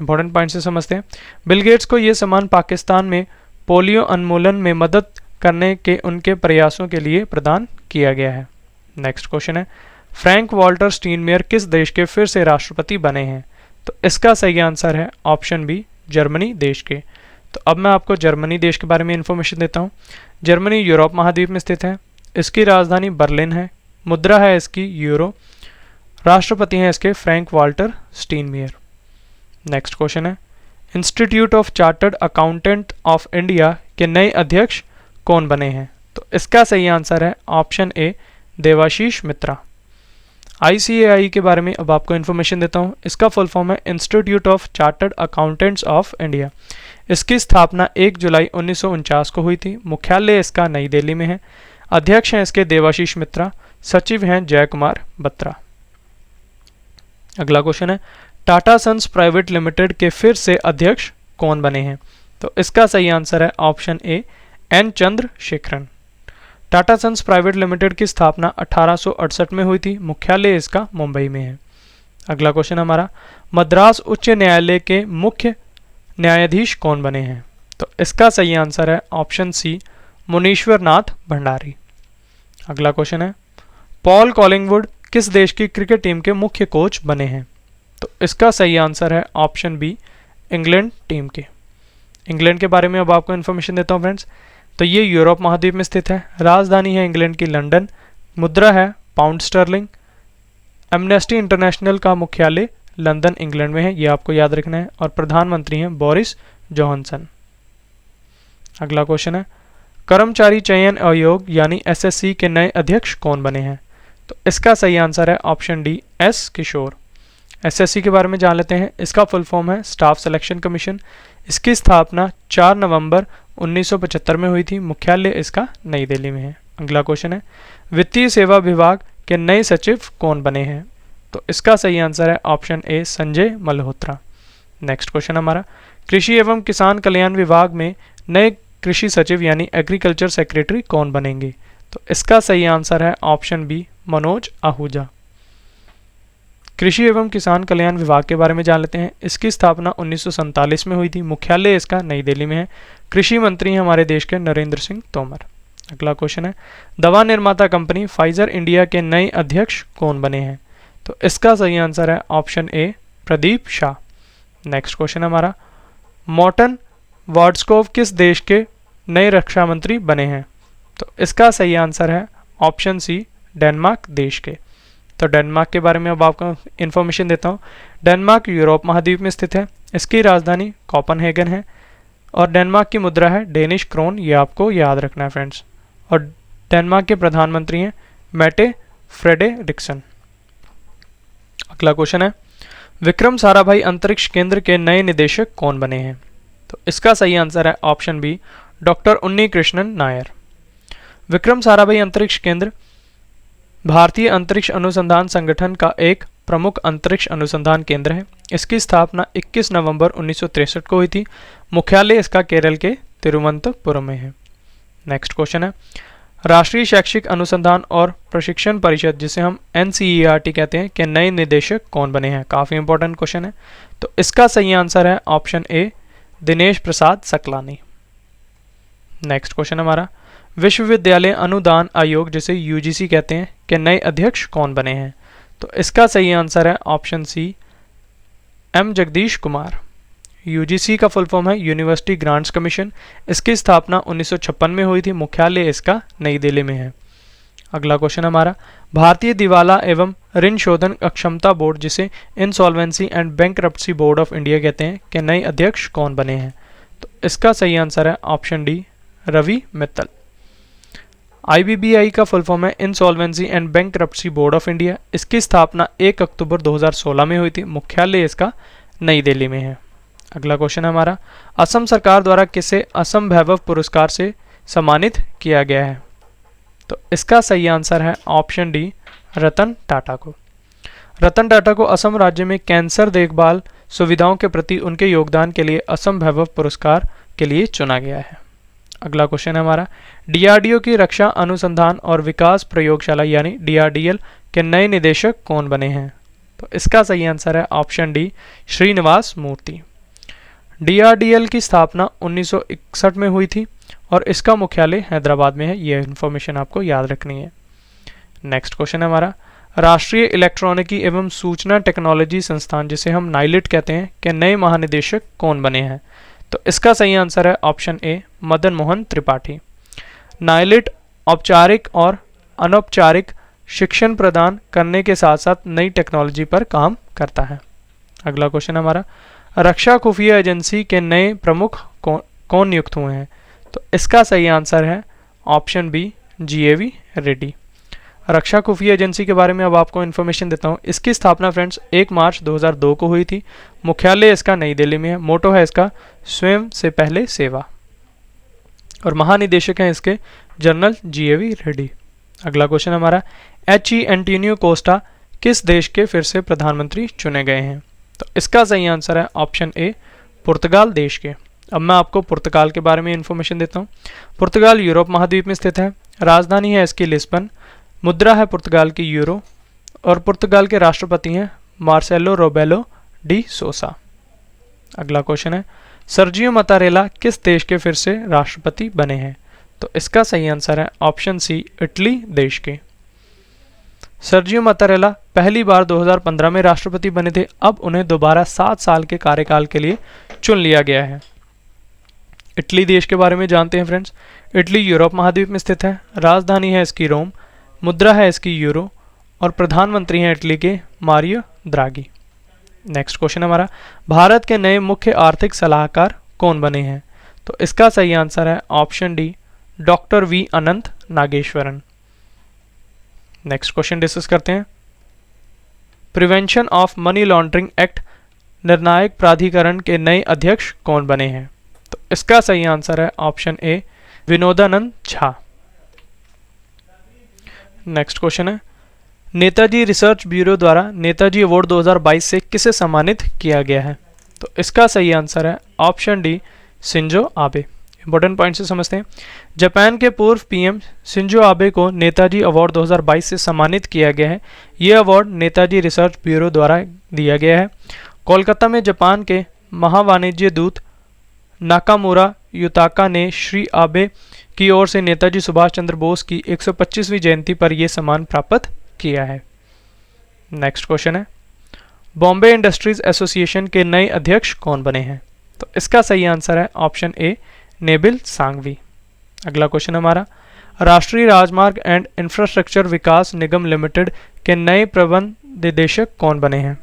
Important point से समझते हैं। बिल गेट्स को यह सम्मान पाकिस्तान में पोलियो उन्मूलन में मदद करने के उनके प्रयासों के लिए प्रदान किया गया है। नेक्स्ट क्वेश्चन है, फ्रैंक वॉल्टर स्टीनमेयर किस देश के फिर से राष्ट्रपति बने हैं? तो इसका सही आंसर है ऑप्शन बी, जर्मनी देश के। तो अब मैं आपको जर्मनी देश के बारे में इंफॉर्मेशन देता हूँ। जर्मनी यूरोप महाद्वीप में स्थित है। इसकी राजधानी बर्लिन है। मुद्रा है इसकी यूरो। राष्ट्रपति हैं इसके फ्रैंक वॉल्टर स्टीनमेयर। नेक्स्ट क्वेश्चन है, institute of chartered accountant of India के नए अध्यक्ष कौन बने हैं? तो इसका सही आंसर है option A, Debashish Mitra. ICAI के बारे में अब आपको इन्फॉर्मेशन देता हूँ। इसका फुल फॉर्म है institute of chartered accountants of India. इसकी स्थापना 1 जुलाई 1949 को हुई थी। मुख्यालय इसका नई दिल्ली में है। अध्यक्ष हैं इसके देवाशीष मित्रा। सचिव हैं जय कुमार बत्रा। अगला क्वेश्चन है, टाटा सन्स प्राइवेट लिमिटेड के फिर से अध्यक्ष कौन बने हैं? तो इसका सही आंसर है option A, N Chandrasekaran. Tata Sons private limited की स्थापना 1868 में हुई थी। मुख्यालय इसका मुंबई में है। अगला क्वेश्चन हमारा, मद्रास उच्च न्यायालय के मुख्य न्यायाधीश कौन बने हैं? तो इसका सही आंसर है ऑप्शन सी, मुनीश्वर नाथ भंडारी। अगला क्वेश्चन है, पॉल कॉलिंगवुड किस देश की क्रिकेट टीम के मुख्य कोच बने हैं? तो इसका सही आंसर है ऑप्शन बी, इंग्लैंड टीम के। इंग्लैंड के बारे में अब आपको इन्फॉर्मेशन देता हूँ फ्रेंड्स। तो ये यूरोप महाद्वीप में स्थित है। राजधानी है इंग्लैंड की लंदन। मुद्रा है पाउंड स्टर्लिंग। एमनेस्टी इंटरनेशनल का मुख्यालय लंदन इंग्लैंड में है, ये आपको याद रखना है। और प्रधानमंत्री हैं बोरिस जॉनसन। अगला क्वेश्चन है, कर्मचारी चयन आयोग यानी SSC के नए अध्यक्ष कौन बने हैं? तो इसका सही आंसर है ऑप्शन डी, एस किशोर। SSC के बारे में जान लेते हैं। इसका फुल फॉर्म है स्टाफ सिलेक्शन कमीशन। इसकी स्थापना 4 नवंबर 1975 में हुई थी। मुख्यालय इसका नई दिल्ली में है। अगला क्वेश्चन है, वित्तीय सेवा विभाग के नए सचिव कौन बने हैं? तो इसका सही आंसर है ऑप्शन ए, संजय मल्होत्रा। नेक्स्ट क्वेश्चन हमारा, कृषि एवं किसान कल्याण विभाग में नए कृषि सचिव यानी एग्रीकल्चर सेक्रेटरी कौन बनेंगे? तो इसका सही आंसर है ऑप्शन बी, मनोज आहूजा। कृषि एवं किसान कल्याण विभाग के बारे में जान लेते हैं। इसकी स्थापना 1947 में हुई थी। मुख्यालय इसका नई दिल्ली में है। कृषि मंत्री हैं हमारे देश के नरेंद्र सिंह तोमर। अगला क्वेश्चन है, दवा निर्माता कंपनी फाइजर इंडिया के नए अध्यक्ष कौन बने हैं? तो इसका सही आंसर है ऑप्शन ए, प्रदीप शाह। नेक्स्ट क्वेश्चन हमारा, मॉर्टन वार्ड्सकोव किस देश के नए रक्षा मंत्री बने हैं? तो इसका सही आंसर है ऑप्शन सी, डेनमार्क देश के। तो डेनमार्क के बारे में अब आपको इन्फॉर्मेशन देता हूँ। डेनमार्क यूरोप महाद्वीप में स्थित है। इसकी राजधानी कोपेनहेगन है और डेनमार्क की मुद्रा है डेनिश क्रोन, ये आपको याद रखना है फ्रेंड्स। और डेनमार्क के प्रधानमंत्री हैं मेटे फ्रेडेरिक्सन। अगला क्वेश्चन है, विक्रम साराभाई अंतरिक्ष केंद्र के नए निदेशक कौन बने हैं? तो इसका सही आंसर है ऑप्शन बी, डॉक्टर उन्नी कृष्णन नायर। विक्रम साराभाई अंतरिक्ष केंद्र भारतीय अंतरिक्ष अनुसंधान संगठन का एक प्रमुख अंतरिक्ष अनुसंधान केंद्र है। इसकी स्थापना 21 नवंबर 1963 को हुई थी। मुख्यालय इसका केरल के तिरुवनंतपुरम में है। नेक्स्ट क्वेश्चन है, राष्ट्रीय शैक्षिक अनुसंधान और प्रशिक्षण परिषद, जिसे हम NCERT कहते हैं, के नए निदेशक कौन बने हैं? काफ़ी इंपॉर्टेंट क्वेश्चन है। तो इसका सही आंसर है ऑप्शन ए, दिनेश प्रसाद सकलानी। नेक्स्ट क्वेश्चन हमारा, विश्वविद्यालय अनुदान आयोग, जिसे UGC कहते हैं, के नए अध्यक्ष कौन बने हैं? तो इसका सही आंसर है option C, M Jagadish Kumar. UGC का फुल फॉर्म है यूनिवर्सिटी ग्रांट्स कमीशन। इसकी स्थापना 1956 में हुई थी। मुख्यालय इसका नई दिल्ली में है। अगला क्वेश्चन हमारा, भारतीय दिवाला एवं ऋण शोधन अक्षमता बोर्ड, जिसे insolvency and bankruptcy board of India कहते हैं, के नए अध्यक्ष कौन बने हैं? तो इसका सही आंसर है option D, Ravi Mittal. IBBI का फुल फॉर्म है insolvency and bankruptcy board of India. इसकी स्थापना 1 अक्टूबर 2016 में हुई थी। मुख्यालय इसका नई दिल्ली में है। अगला क्वेश्चन हमारा, असम सरकार द्वारा किसे असम वैभव पुरस्कार से सम्मानित किया गया है? तो इसका सही आंसर है ऑप्शन डी, रतन टाटा को। रतन टाटा को असम राज्य में कैंसर देखभाल सुविधाओं के प्रति उनके योगदान के लिए असम वैभव पुरस्कार के लिए चुना गया है। अगला क्वेश्चन है हमारा, DRDO की रक्षा अनुसंधान और विकास प्रयोगशाला यानी DRDL के नए निदेशक कौन बने हैं? तो इसका सही आंसर है ऑप्शन डी, श्रीनिवास मूर्ति। DRDL की स्थापना 1961 में हुई थी और इसका मुख्यालय हैदराबाद में है। यह इन्फॉर्मेशन आपको याद रखनी है। नेक्स्ट क्वेश्चन है हमारा, राष्ट्रीय इलेक्ट्रॉनिकी एवं सूचना टेक्नोलॉजी संस्थान, जिसे हम नाइलिट कहते हैं, के नए महानिदेशक कौन बने हैं? तो इसका सही आंसर है ऑप्शन ए, मदन मोहन त्रिपाठी। नाइलिट औपचारिक और अनौपचारिक शिक्षण प्रदान करने के साथ साथ नई टेक्नोलॉजी पर काम करता है। अगला क्वेश्चन हमारा, रक्षा खुफिया एजेंसी के नए प्रमुख कौन नियुक्त हुए हैं? तो इसका सही आंसर है ऑप्शन बी, GAV रेड्डी। रक्षा खुफिया एजेंसी के बारे में अब आपको इन्फॉर्मेशन देता हूँ। इसकी स्थापना फ्रेंड्स 1 मार्च 2002 को हुई थी। मुख्यालय इसका नई दिल्ली में है। मोटो है इसका स्वयं से पहले सेवा और महानिदेशक हैं इसके जनरल GAV रेड्डी। अगला क्वेश्चन हमारा, HE एंटोनियो कोस्टा किस देश के फिर से प्रधानमंत्री चुने गए हैं? तो इसका सही आंसर है ऑप्शन ए, पुर्तगाल देश के। अब मैं आपको पुर्तगाल के बारे में इन्फॉर्मेशन देता हूँ। पुर्तगाल यूरोप महाद्वीप में स्थित है। राजधानी है इसकी लिस्बन। मुद्रा है पुर्तगाल की यूरो और पुर्तगाल के राष्ट्रपति हैं मार्सेलो रेबेलो डी सोसा। अगला क्वेश्चन है, सर्जियो मतारेला किस देश के फिर से राष्ट्रपति बने हैं? तो इसका सही आंसर है ऑप्शन सी, इटली देश के। सर्जियो मतारेला पहली बार 2015 में राष्ट्रपति बने थे। अब उन्हें दोबारा 7 साल के कार्यकाल के लिए चुन लिया गया है। इटली देश के बारे में जानते हैं फ्रेंड्स। इटली यूरोप महाद्वीप में स्थित है। राजधानी है इसकी रोम। मुद्रा है इसकी यूरो और प्रधानमंत्री हैं इटली के मारियो द्रागी। नेक्स्ट क्वेश्चन हमारा, भारत के नए मुख्य आर्थिक सलाहकार कौन बने हैं? तो इसका सही आंसर है ऑप्शन डी, डॉक्टर V अनंत नागेश्वरन। नेक्स्ट क्वेश्चन डिस्कस करते हैं, prevention of money laundering act निर्णायक प्राधिकरण के नए अध्यक्ष कौन बने हैं? तो इसका सही आंसर है ऑप्शन ए, विनोदानंद झा। नेक्स्ट क्वेश्चन है, नेताजी रिसर्च ब्यूरो द्वारा नेताजी अवार्ड 2022 से किसे सम्मानित किया गया है? तो इसका सही आंसर है option D, Shinzo Abe. Important point से समझते हैं। जापान के पूर्व PM शिंजो आबे को नेताजी अवार्ड 2022 से सम्मानित किया गया है। यह अवार्ड नेताजी रिसर्च ब्यूरो द्वारा दिया गया है। कोलकाता में जापान के महावाणिज्य दूत नाकामुरा युताका ने श्री आबे की ओर से नेताजी सुभाष चंद्र बोस की 125वीं जयंती पर यह सम्मान प्राप्त किया है। नेक्स्ट क्वेश्चन है, बॉम्बे इंडस्ट्रीज एसोसिएशन के नए अध्यक्ष कौन बने हैं? तो इसका सही आंसर है ऑप्शन ए, नेबिल सांघवी। अगला क्वेश्चन हमारा, राष्ट्रीय राजमार्ग and infrastructure Vikas Nigam limited के नए प्रबंध निदेशक कौन बने हैं?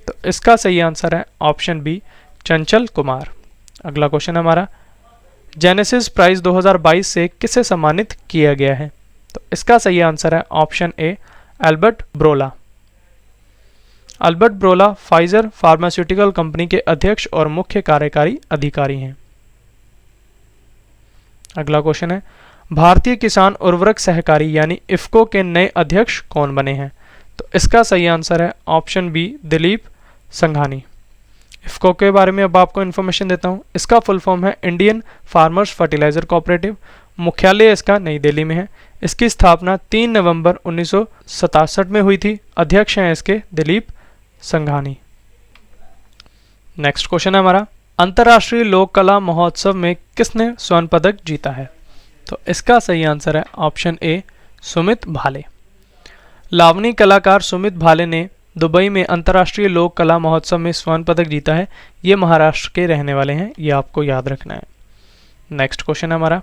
तो इसका सही आंसर है ऑप्शन बी, चंचल कुमार। अगला क्वेश्चन हमारा, जेनेसिस प्राइज 2022 से किसे सम्मानित किया गया है? तो इसका सही आंसर है option A, Albert Bourla. Albert Bourla Pfizer pharmaceutical company के अध्यक्ष और मुख्य कार्यकारी अधिकारी हैं। अगला क्वेश्चन है, भारतीय किसान उर्वरक सहकारी यानी इफ्को के नए अध्यक्ष कौन बने हैं? तो इसका सही आंसर है ऑप्शन बी, दिलीप संघानी। इफ्को के बारे में अब आपको इन्फॉर्मेशन देता हूँ। इसका फुल फॉर्म है इंडियन फार्मर्स फर्टिलाइजर कोऑपरेटिव। मुख्यालय इसका नई दिल्ली में है। इसकी स्थापना 3 नवंबर 1967 में हुई थी। अध्यक्ष हैं इसके दिलीप संघानी। नेक्स्ट क्वेश्चन है हमारा, अंतर्राष्ट्रीय लोक कला महोत्सव में किसने स्वर्ण पदक जीता है? तो इसका सही आंसर है ऑप्शन ए, सुमित भाले। लावनी कलाकार सुमित भाले ने दुबई में अंतर्राष्ट्रीय लोक कला महोत्सव में स्वर्ण पदक जीता है। ये महाराष्ट्र के रहने वाले हैं, ये आपको याद रखना है। नेक्स्ट क्वेश्चन है हमारा,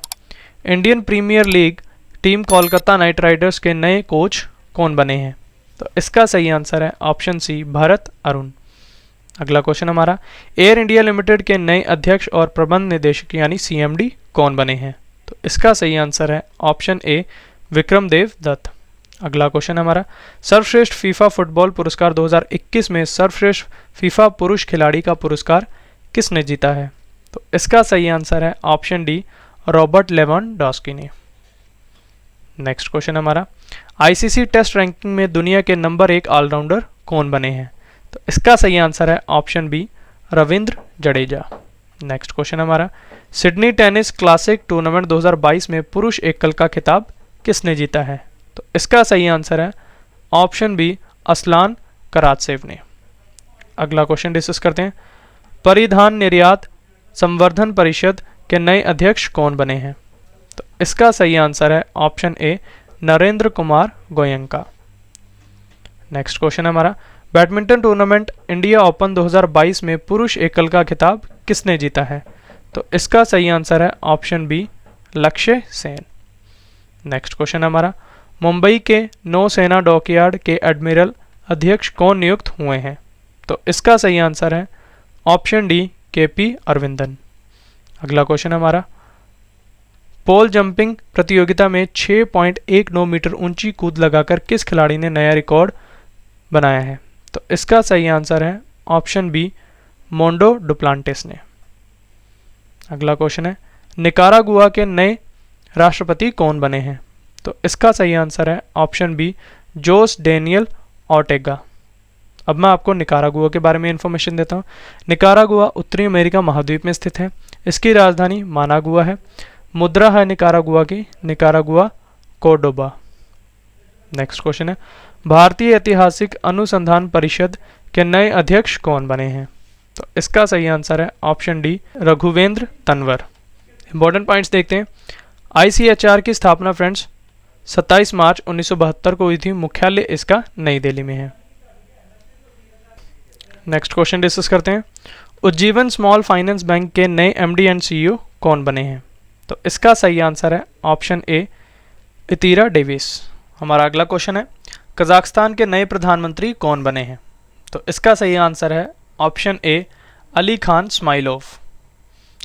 Indian premier league team Kolkata knight riders के नए कोच कौन बने हैं? तो इसका सही आंसर है ऑप्शन सी, भरत अरुण। अगला क्वेश्चन हमारा, एयर इंडिया लिमिटेड के नए अध्यक्ष और प्रबंध निदेशक यानी सीएमडी कौन बने हैं? तो इसका सही आंसर है ऑप्शन ए, विक्रम देव दत्त। अगला क्वेश्चन हमारा, सर्वश्रेष्ठ फीफा फुटबॉल पुरस्कार 2021 में सर्वश्रेष्ठ फीफा पुरुष खिलाड़ी का पुरस्कार किसने जीता है? तो इसका सही आंसर है ऑप्शन डी, रॉबर्ट लेवेंडोस्की ने। नेक्स्ट क्वेश्चन हमारा, आईसीसी टेस्ट रैंकिंग में दुनिया के नंबर 1 ऑलराउंडर कौन बने हैं? तो इसका सही आंसर है option B, Ravindra Jadeja. Next question हमारा, सिडनी टेनिस क्लासिक टूर्नामेंट 2022 में पुरुष एकल का खिताब किसने जीता है? तो इसका सही आंसर है ऑप्शन बी, असलान करातसेव ने। अगला क्वेश्चन डिस्कस करते हैं, परिधान निर्यात संवर्धन परिषद के नए अध्यक्ष कौन बने हैं? तो इसका सही आंसर है ऑप्शन ए, नरेंद्र कुमार गोयंका। नेक्स्ट क्वेश्चन हमारा, बैडमिंटन टूर्नामेंट इंडिया ओपन 2022 में पुरुष एकल का खिताब किसने जीता है? तो इसका सही आंसर है ऑप्शन बी, लक्ष्य सेन। नेक्स्ट क्वेश्चन हमारा, मुंबई के नौसेना डॉकयार्ड के एडमिरल अध्यक्ष कौन नियुक्त हुए हैं? तो इसका सही आंसर है ऑप्शन डी, केपी अरविंदन। अगला क्वेश्चन हमारा, पोल जंपिंग प्रतियोगिता में 6.19 मीटर ऊंची कूद लगाकर किस खिलाड़ी ने नया रिकॉर्ड बनाया है? तो इसका सही आंसर है ऑप्शन बी, मोंडो डुप्लांटिस ने। अगला क्वेश्चन है, निकारागुआ के नए राष्ट्रपति कौन बने हैं? तो इसका सही आंसर है ऑप्शन बी, जोस डेनियल ऑर्टेगा। अब मैं आपको निकारागुआ के बारे में इंफॉर्मेशन देता हूँ। निकारागुआ उत्तरी अमेरिका महाद्वीप में स्थित है। इसकी राजधानी मानागुआ है। मुद्रा है निकारागुआ की, निकारागुआ कोर्डोबा। नेक्स्ट क्वेश्चन है, भारतीय ऐतिहासिक अनुसंधान परिषद के नए अध्यक्ष कौन बने हैं? तो इसका सही आंसर है option D, Raghuvendra Tanwar. Important points देखते हैं। आईसीएचआर की स्थापना फ्रेंड्स 27 मार्च 1972 को हुई थी। मुख्यालय इसका नई दिल्ली में है। नेक्स्ट क्वेश्चन डिस्कस करते हैं, उज्जीवन स्मॉल फाइनेंस बैंक के नए एमडी एंड सीईओ कौन बने हैं? तो इसका सही आंसर है ऑप्शन ए, इतीरा डेविस। हमारा अगला क्वेश्चन है, कजाकिस्तान के नए प्रधानमंत्री कौन बने हैं? तो इसका सही आंसर है ऑप्शन ए, अली खान स्माइलोव।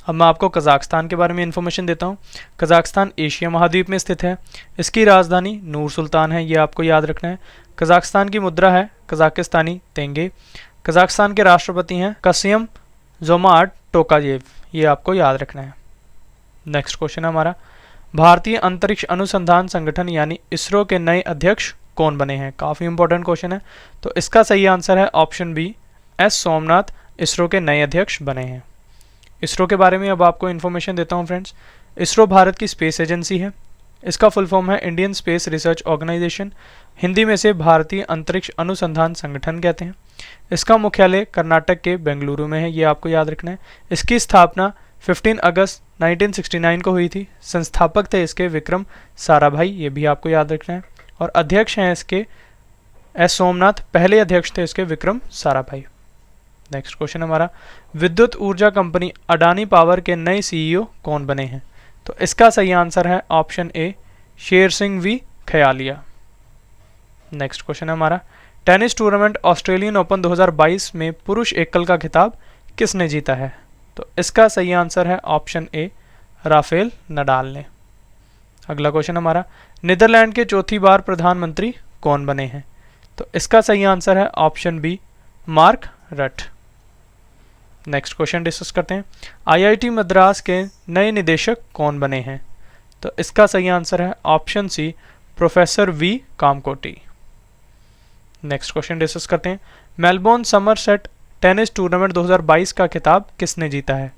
अब मैं आपको कजाकिस्तान के बारे में इंफॉर्मेशन देता हूँ। कजाकिस्तान एशिया महाद्वीप में स्थित है। इसकी राजधानी नूर सुल्तान है, ये आपको याद रखना है। कजाकिस्तान की मुद्रा है कजाकिस्तानी तेंगे। कजाकिस्तान के राष्ट्रपति हैं कासिम जोमार्ट टोकायेव, ये आपको याद रखना है। नेक्स्ट क्वेश्चन हमारा, भारतीय अंतरिक्ष अनुसंधान संगठन यानी इसरो के नए अध्यक्ष कौन बने हैं? काफ़ी इंपॉर्टेंट क्वेश्चन है। तो इसका सही आंसर है option B, S Somanath ISRO के नए अध्यक्ष बने हैं। इसरो के बारे में अब आपको इन्फॉर्मेशन देता हूँ फ्रेंड्स। इसरो भारत की स्पेस एजेंसी है। इसका फुल फॉर्म है Indian space research organisation, Hindi में से भारतीय अंतरिक्ष अनुसंधान संगठन कहते हैं। इसका मुख्यालय कर्नाटक के बेंगलुरु में है, ये आपको याद रखना है। इसकी स्थापना 15 अगस्त 1969 को हुई थी। संस्थापक थे इसके विक्रम साराभाई, ये भी आपको याद रखना है। और अध्यक्ष हैं इसके एस सोमनाथ, पहले अध्यक्ष थे इसके विक्रम साराभाई। नेक्स्ट क्वेश्चन हमारा, विद्युत ऊर्जा कंपनी अडानी पावर के नए सीईओ कौन बने हैं? तो इसका सही आंसर है option A, Sher Singh we खयालिया। Next question हमारा, टेनिस टूर्नामेंट ऑस्ट्रेलियन ओपन 2022 में पुरुष एकल का खिताब किसने जीता है? तो इसका सही आंसर है ऑप्शन ए, राफेल नडाल ने। अगला क्वेश्चन हमारा, नीदरलैंड के चौथी बार प्रधानमंत्री कौन बने हैं? तो इसका सही आंसर है ऑप्शन बी, मार्क रट। नेक्स्ट क्वेश्चन डिस्कस करते हैं, आईआईटी मद्रास के नए निदेशक कौन बने हैं? तो इसका सही आंसर है option C, professor V Kamakoti. Next question discuss करते हैं, मेलबोर्न समरसेट टेनिस टूर्नामेंट 2022 का खिताब किसने जीता है?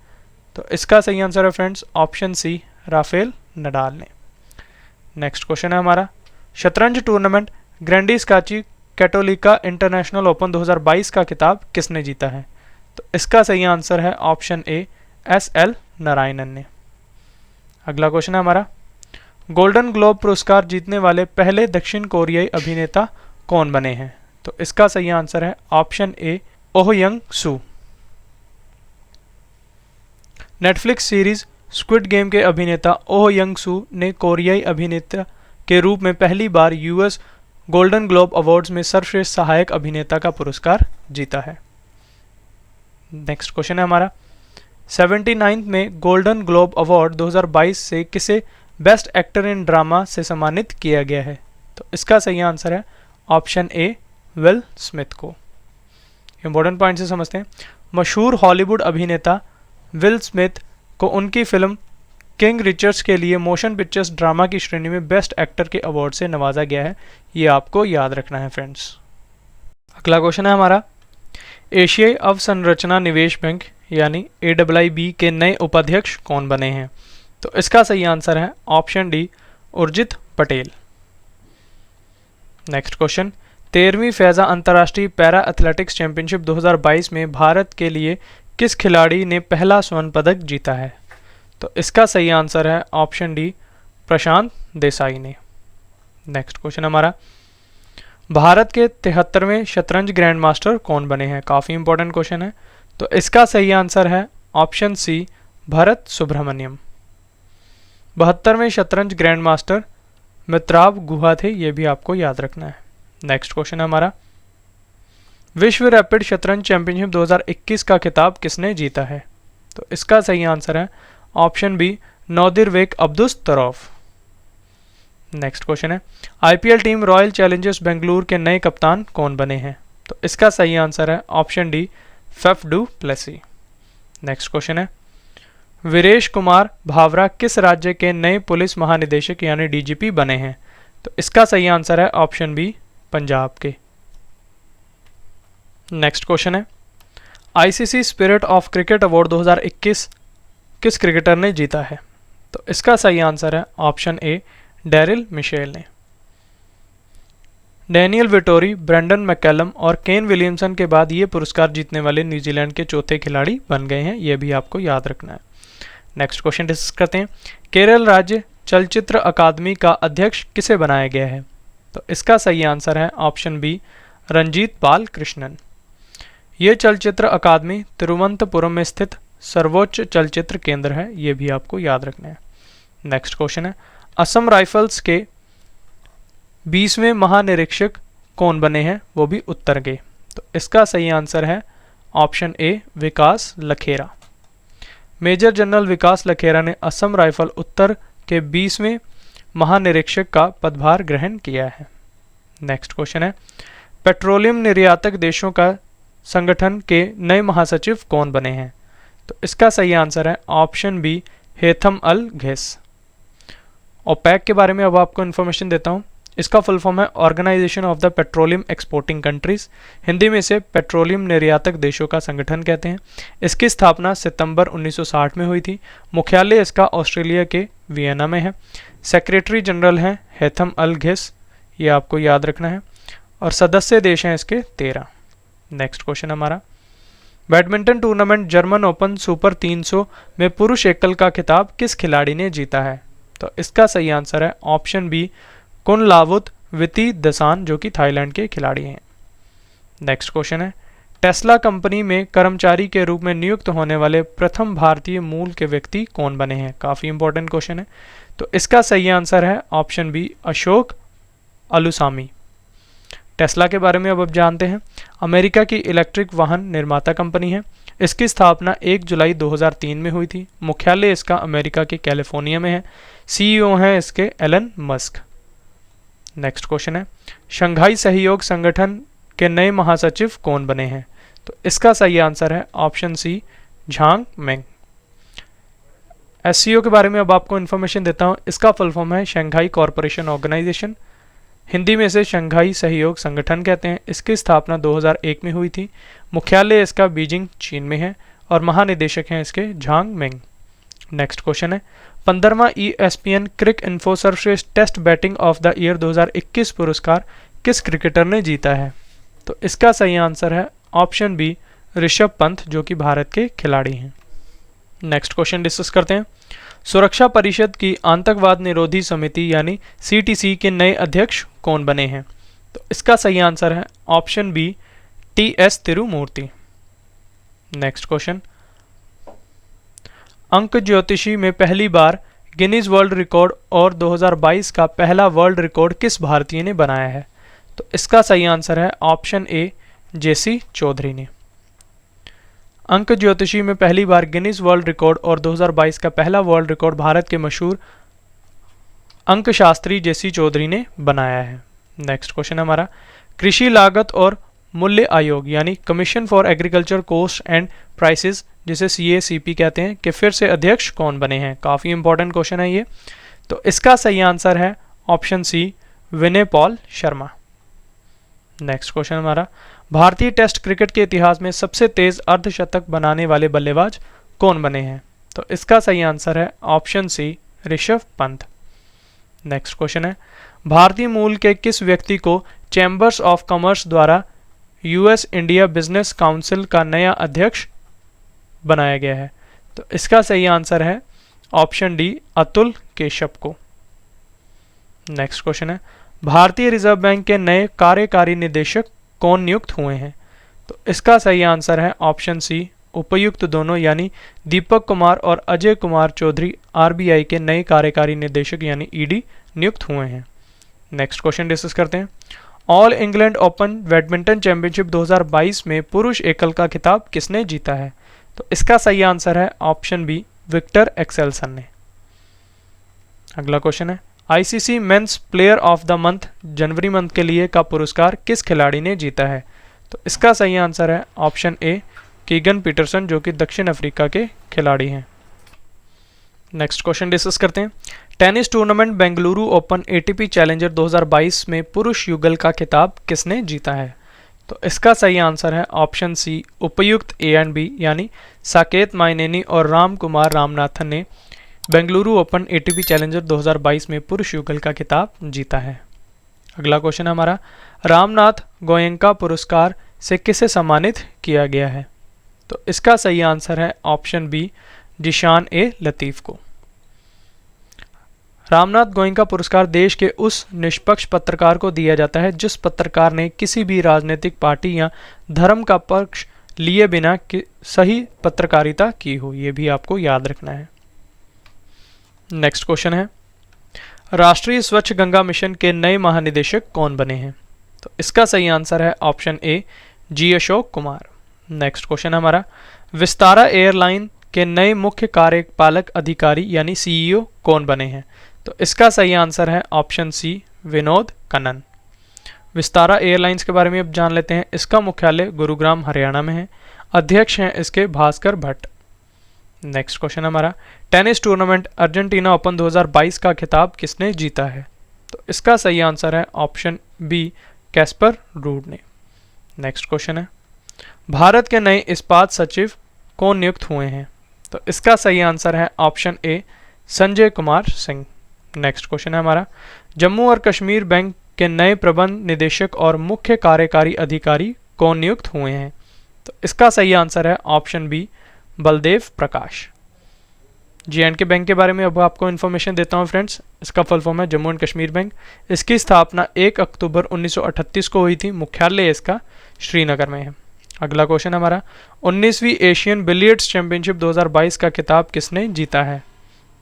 तो इसका सही आंसर है friends option C, Rafael Nadal ने। नेक्स्ट क्वेश्चन है हमारा, शतरंज tournament Grande Scacchi Cattolica international open 2022 का खिताब किसने जीता है? तो इसका सही आंसर है ऑप्शन ए, एस.एल. नारायणन ने। अगला क्वेश्चन है हमारा, गोल्डन ग्लोब पुरस्कार जीतने वाले पहले दक्षिण कोरियाई अभिनेता कौन बने हैं? तो इसका सही आंसर है option A, Oh Yeong Su. Netflix series squid game के अभिनेता ओह यंग सू ने कोरियाई अभिनेता के रूप में पहली बार यूएस गोल्डन ग्लोब अवार्ड्स में सर्वश्रेष्ठ सहायक अभिनेता का पुरस्कार जीता है। नेक्स्ट क्वेश्चन है हमारा, 79 में गोल्डन ग्लोब अवार्ड 2022 से किसे बेस्ट एक्टर इन ड्रामा से सम्मानित किया गया है? तो इसका सही आंसर है ऑप्शन ए, विल स्मिथ को। इंपॉर्टेंट पॉइंट से समझते हैं। मशहूर हॉलीवुड अभिनेता विल स्मिथ को उनकी फिल्म किंग रिचर्ड्स के लिए मोशन पिक्चर्स ड्रामा की श्रेणी में बेस्ट एक्टर के अवार्ड से नवाजा गया है। ये आपको याद रखना है फ्रेंड्स। अगला क्वेश्चन है हमारा, एशियाई अवसंरचना निवेश बैंक यानी AIIB के नए उपाध्यक्ष कौन बने हैं? तो इसका सही आंसर है option D, Urjit Patel. Next question, 13वीं फैजा अंतर्राष्ट्रीय पैरा एथलेटिक्स चैंपियनशिप 2022 में भारत के लिए किस खिलाड़ी ने पहला स्वर्ण पदक जीता है? तो इसका सही आंसर है ऑप्शन डी, प्रशांत देसाई ने। नेक्स्ट क्वेश्चन हमारा, भारत के 73वें शतरंज ग्रैंड मास्टर कौन बने हैं? काफ़ी इंपॉर्टेंट क्वेश्चन है। तो इसका सही आंसर है ऑप्शन सी, भरत सुब्रमण्यम। 72वें शतरंज ग्रैंड मास्टर मित्राव गुहा थे, ये भी आपको याद रखना है। नेक्स्ट क्वेश्चन है हमारा, विश्व रैपिड शतरंज चैंपियनशिप 2021 का खिताब किसने जीता है? तो इसका सही आंसर है ऑप्शन बी, नौदिरबेक अब्दुस्तरॉफ। नेक्स्ट क्वेश्चन है, IPL team royal Challengers Bengaluru के नए कप्तान कौन बने हैं? तो इसका सही आंसर है option D, Faf du Plessis. Next question है, वीरेश कुमार भावरा किस राज्य के नए पुलिस महानिदेशक यानी डीजीपी बने हैं? तो इसका सही आंसर है ऑप्शन बी, पंजाब के। नेक्स्ट क्वेश्चन है, ICC spirit of cricket award 2021 किस क्रिकेटर ने जीता है? तो इसका सही आंसर है ऑप्शन ए, डेरिल मिशेल ने। डैनियल विटोरी, ब्रेंडन मैकलम और केन विलियमसन के बाद ये पुरस्कार जीतने वाले न्यूजीलैंड के चौथे खिलाड़ी बन गए हैं। ये भी आपको याद रखना है। नेक्स्ट क्वेश्चन डिस्कस करते हैं, केरल राज्य चलचित्र अकादमी का अध्यक्ष किसे बनाया गया है? तो इसका सही आंसर है ऑप्शन बी, रंजीत बाल कृष्णन। ये चलचित्र अकादमी तिरुवनंतपुरम में स्थित सर्वोच्च चलचित्र केंद्र है। ये भी आपको याद रखना है। नेक्स्ट क्वेश्चन है, असम राइफल्स के 20वें महानिरीक्षक कौन बने हैं, वो भी उत्तर के? तो इसका सही आंसर है option A, Vikas Lakhera. Major general Vikas Lakhera ने असम राइफल उत्तर के 20वें महानिरीक्षक का पदभार ग्रहण किया है। नेक्स्ट क्वेश्चन है, पेट्रोलियम निर्यातक देशों का संगठन के नए महासचिव कौन बने हैं? तो इसका सही आंसर है option B, Haitham al Ghais. OPEC के बारे में अब आपको इन्फॉर्मेशन देता हूँ। इसका फुल फॉर्म है organisation of the petroleum exporting countries. Hindi में इसे पेट्रोलियम निर्यातक देशों का संगठन कहते हैं। इसकी स्थापना सितंबर 1960 में हुई थी। मुख्यालय इसका ऑस्ट्रेलिया के वियना में है। सेक्रेटरी जनरल हैं हेथम अल घेस, ये आपको याद रखना है। और सदस्य देश हैं इसके 13। नेक्स्ट क्वेश्चन हमारा, badminton tournament German open super 300 में पुरुष एकल का खिताब किस खिलाड़ी ने जीता है? तो इसका सही आंसर है ऑप्शन बी, कुनलावुत वितिदसान, जो कि थाईलैंड के खिलाड़ी हैं। नेक्स्ट क्वेश्चन है, टेस्ला कंपनी में कर्मचारी के रूप में नियुक्त होने वाले प्रथम भारतीय मूल के व्यक्ति कौन बने हैं? काफ़ी इंपॉर्टेंट क्वेश्चन है। तो इसका सही आंसर है ऑप्शन बी, अशोक अलुसामी। टेस्ला के बारे में अब जानते हैं। अमेरिका की इलेक्ट्रिक वाहन निर्माता कंपनी है। इसकी स्थापना 1 जुलाई 2003 में हुई थी। मुख्यालय इसका अमेरिका के कैलिफोर्निया में है। सीईओ हैं इसके एलन मस्क। नेक्स्ट क्वेश्चन है, शंघाई सहयोग संगठन के नए महासचिव कौन बने हैं? तो इसका सही आंसर है ऑप्शन सी, झांग मेंग। एससीओ के बारे में अब आपको इन्फॉर्मेशन देता हूँ। इसका फुल फॉर्म है शंघाई कॉरपोरेशन ऑर्गेनाइजेशन। हिंदी में इसे शंघाई सहयोग संगठन कहते हैं। इसकी स्थापना 2001 में हुई थी। मुख्यालय इसका बीजिंग चीन में है और महानिदेशक हैं इसके झांग मिंग। नेक्स्ट क्वेश्चन है 15वां ESPN क्रिक इन्फो सर्वश्रेष्ठ test batting of the year 2021 पुरस्कार किस क्रिकेटर ने जीता है? तो इसका सही आंसर है ऑप्शन बी ऋषभ पंत, जो कि भारत के खिलाड़ी हैं। नेक्स्ट क्वेश्चन डिस्कस करते हैं। सुरक्षा परिषद की आतंकवाद निरोधी समिति यानी CTC के नए अध्यक्ष कौन बने हैं? तो इसका सही आंसर है option B TS Tirumurti. Next question, अंक ज्योतिषी में पहली बार गिनीज वर्ल्ड रिकॉर्ड और 2022 का पहला वर्ल्ड रिकॉर्ड किस भारतीय ने बनाया है? तो इसका सही आंसर है ऑप्शन ए JC चौधरी ने। अंक ज्योतिषी में पहली बार गिनीज वर्ल्ड रिकॉर्ड और 2022 का पहला वर्ल्ड रिकॉर्ड भारत के मशहूर अंक शास्त्री JC चौधरी ने बनाया है। नेक्स्ट क्वेश्चन हमारा, कृषि लागत और मूल्य आयोग यानी commission for agriculture cost and prices, जिसे CACP कहते हैं, कि फिर से अध्यक्ष कौन बने हैं? काफ़ी इंपॉर्टेंट क्वेश्चन है ये। तो इसका सही आंसर है ऑप्शन सी विनय पॉल शर्मा। नेक्स्ट क्वेश्चन हमारा, भारतीय टेस्ट क्रिकेट के इतिहास में सबसे तेज अर्धशतक बनाने वाले बल्लेबाज कौन बने हैं? तो इसका सही आंसर है option C Rishabh Pant. Next question है, भारतीय मूल के किस व्यक्ति को चैम्बर्स ऑफ कॉमर्स द्वारा US इंडिया बिजनेस काउंसिल का नया अध्यक्ष बनाया गया है? तो इसका सही आंसर है ऑप्शन डी अतुल केशव को। नेक्स्ट क्वेश्चन है, भारतीय रिजर्व बैंक के नए कार्यकारी निदेशक कौन नियुक्त हुए हैं? तो इसका सही आंसर है ऑप्शन सी उपर्युक्त दोनों यानी दीपक कुमार और अजय कुमार चौधरी RBI के नए कार्यकारी निदेशक यानी ED नियुक्त हुए हैं। नेक्स्ट क्वेश्चन डिस्कस करते हैं। All England open badminton championship 2022 में पुरुष एकल का खिताब किसने जीता है? तो इसका सही आंसर है ऑप्शन बी विक्टर एक्सेल्सन ने। अगला क्वेश्चन है, ICC men's player of the month January month के लिए का पुरस्कार किस खिलाड़ी ने जीता है? तो इसका सही आंसर है ऑप्शन ए कीगन पीटरसन, जो कि दक्षिण अफ्रीका के खिलाड़ी हैं। नेक्स्ट क्वेश्चन डिस्कस करते हैं। Tennis tournament Bengaluru open ATP challenger 2022 में पुरुष युगल का खिताब किसने जीता है? तो इसका सही आंसर है ऑप्शन सी उपर्युक्त A एंड B यानी साकेत माइनेनी और राम कुमार रामनाथन ने बेंगलुरु ओपन ATP चैलेंजर 2022 में पुरुष युगल का खिताब जीता है। अगला क्वेश्चन हमारा, रामनाथ गोयंका पुरस्कार से किसे सम्मानित किया गया है? तो इसका सही आंसर है ऑप्शन बी जिशान A लतीफ़ को। रामनाथ गोयंका पुरस्कार देश के उस निष्पक्ष पत्रकार को दिया जाता है जिस पत्रकार ने किसी भी राजनीतिक पार्टी या धर्म का पक्ष लिए बिना सही पत्रकारिता की हो। ये भी आपको याद रखना है। नेक्स्ट क्वेश्चन है, राष्ट्रीय स्वच्छ गंगा मिशन के नए महानिदेशक कौन बने हैं? तो इसका सही आंसर है ऑप्शन ए G Ashok Kumar. Next question हमारा, विस्तारा एयरलाइन के नए मुख्य कार्यपालक अधिकारी यानी CEO कौन बने हैं? तो इसका सही आंसर है option C Vinod Kannan. Vistara airlines के बारे में अब जान लेते हैं। इसका मुख्यालय गुरुग्राम हरियाणा में है। अध्यक्ष हैं इसके भास्कर भट्ट। नेक्स्ट क्वेश्चन हमारा, टेनिस टूर्नामेंट अर्जेंटीना ओपन 2022 का खिताब किसने जीता है? तो इसका सही आंसर है ऑप्शन बी कैस्पर रूड ने। नेक्स्ट क्वेश्चन है, भारत के नए इस्पात सचिव कौन नियुक्त हुए हैं? तो इसका सही आंसर है ऑप्शन ए संजय कुमार सिंह। नेक्स्ट क्वेश्चन है हमारा, जम्मू और कश्मीर बैंक के नए प्रबंध निदेशक और मुख्य कार्यकारी अधिकारी कौन नियुक्त हुए हैं? तो इसका सही आंसर है ऑप्शन बी बलदेव प्रकाश। J&K बैंक के बारे में अब आपको इन्फॉर्मेशन देता हूं फ्रेंड्स। इसका फुल फॉर्म है जम्मू एंड कश्मीर बैंक। इसकी स्थापना 1 अक्टूबर 1938 को हुई थी। मुख्यालय इसका श्रीनगर में है। अगला क्वेश्चन हमारा, 19वीं एशियन बिलियर्ड्स चैंपियनशिप 2022 का खिताब किसने जीता है?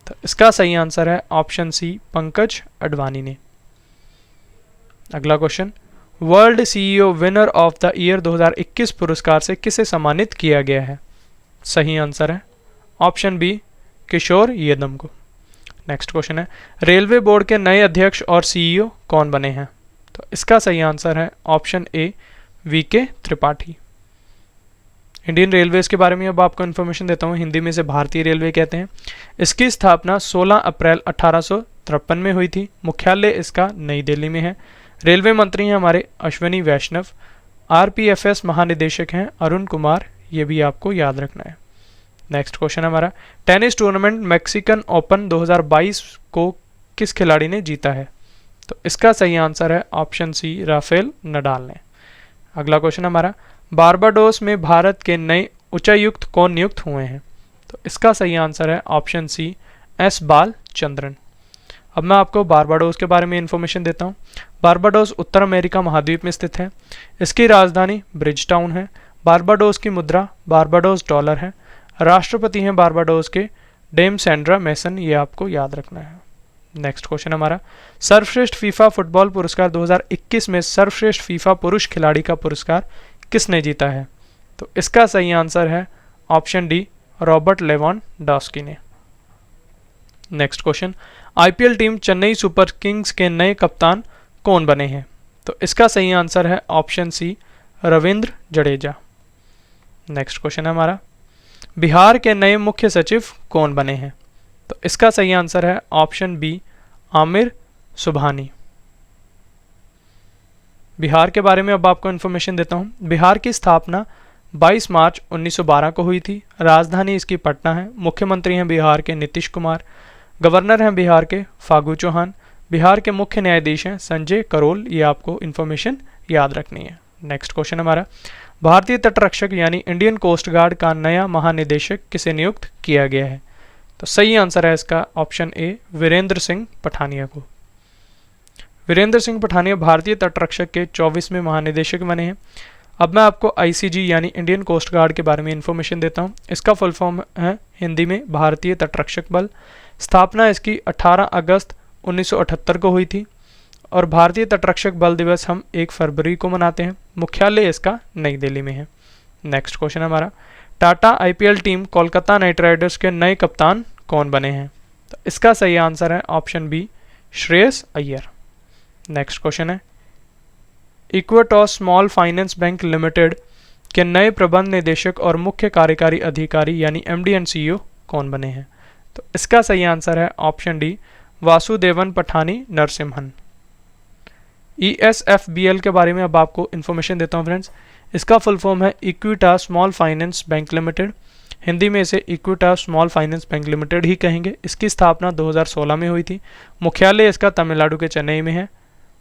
तो इसका सही आंसर है ऑप्शन सी पंकज अडवाणी ने। अगला question, world CEO winner of the year 2021 पुरस्कार से किसे सम्मानित किया गया है? सही आंसर है ऑप्शन बी किशोर यदम को। नेक्स्ट क्वेश्चन है, रेलवे बोर्ड के नए अध्यक्ष और CEO कौन बने हैं? तो इसका सही आंसर है ऑप्शन ए VK त्रिपाठी। इंडियन रेलवेज के बारे में अब आपको इन्फॉर्मेशन देता हूँ। हिंदी में इसे भारतीय रेलवे कहते हैं। इसकी स्थापना 16 अप्रैल 1853 में हुई थी। मुख्यालय इसका नई दिल्ली में है। रेलवे मंत्री हैं हमारे अश्विनी वैष्णव। आरपीएफएस महानिदेशक हैं अरुण कुमार, ये भी आपको याद रखना है। नेक्स्ट क्वेश्चन हमारा, टेनिस टूर्नामेंट मैक्सिकन ओपन 2022 को किस खिलाड़ी ने जीता है? तो इसका सही आंसर है ऑप्शन सी, राफेल नडाल ने। अगला क्वेश्चन हमारा, बारबाडोस में भारत के नए उच्चायुक्त कौन नियुक्त हुए हैं? तो इसका सही आंसर है ऑप्शन सी, एस बालचंद्रन। अब मैं आपको बारबाडोस के बारे में इंफॉर्मेशन देता हूँ। बारबाडोस उत्तर अमेरिका महाद्वीप में स्थित है। इसकी राजधानी ब्रिजटाउन है। बारबाडोस की मुद्रा बारबाडोस डॉलर है। राष्ट्रपति हैं बारबाडोस के डेम सैंड्रा मैसन, ये आपको याद रखना है। नेक्स्ट क्वेश्चन हमारा, सर्वश्रेष्ठ फीफा फुटबॉल पुरस्कार 2021 में सर्वश्रेष्ठ फीफा पुरुष खिलाड़ी का पुरस्कार किसने जीता है? तो इसका सही आंसर है ऑप्शन डी, रॉबर्ट लेवांडोव्स्की ने। Next question, IPL team Chennai super Kings के नए कप्तान कौन बने हैं? तो इसका सही आंसर है option C, Ravindra Jadeja. Next question है हमारा, बिहार के नए मुख्य सचिव कौन बने हैं? तो इसका सही आंसर है ऑप्शन बी, आमिर सुबहानी। बिहार के बारे में अब आपको इन्फॉर्मेशन देता हूं। बिहार की स्थापना 22 मार्च 1912 को हुई थी। राजधानी इसकी पटना है। मुख्यमंत्री हैं बिहार के नीतीश कुमार। गवर्नर हैं बिहार के फागू चौहान। बिहार के मुख्य न्यायाधीश हैं संजय करोल, ये आपको इन्फॉर्मेशन याद रखनी है। नेक्स्ट क्वेश्चन हमारा, भारतीय तटरक्षक यानी इंडियन कोस्ट गार्ड का नया महानिदेशक किसे नियुक्त किया गया है? तो सही आंसर है इसका ऑप्शन ए, वीरेंद्र सिंह पठानिया को। वीरेंद्र सिंह पठानिया भारतीय तटरक्षक के 24वें महानिदेशक बने हैं। अब मैं आपको आईसीजी यानी इंडियन कोस्ट गार्ड के बारे में इन्फॉर्मेशन देता हूँ। इसका फुल फॉर्म है हिंदी में भारतीय तटरक्षक बल। स्थापना इसकी 18 अगस्त 1978 को हुई थी और भारतीय तटरक्षक बल दिवस हम 1 फरवरी को मनाते हैं। मुख्यालय इसका नई दिल्ली में है। नेक्स्ट क्वेश्चन हमारा, Tata IPL team Kolkata knight riders के नए कप्तान कौन बने हैं? तो इसका सही आंसर है option B, Shreyas Iyer. Next question है, Equitas small finance bank limited के नए प्रबंध निदेशक और मुख्य कार्यकारी अधिकारी यानी एमडी एंड सीईओ कौन बने हैं? तो इसका सही आंसर है ऑप्शन डी, वासुदेवन पठानी नरसिम्हन। ईएसएफबीएल के बारे में अब आपको इन्फॉर्मेशन देता हूं फ्रेंड्स। इसका फुल फॉर्म है Equitas small finance bank limited. हिंदी में इसे Equitas small finance bank limited ही कहेंगे। इसकी स्थापना 2016 में हुई थी। मुख्यालय इसका तमिलनाडु के चेन्नई में है।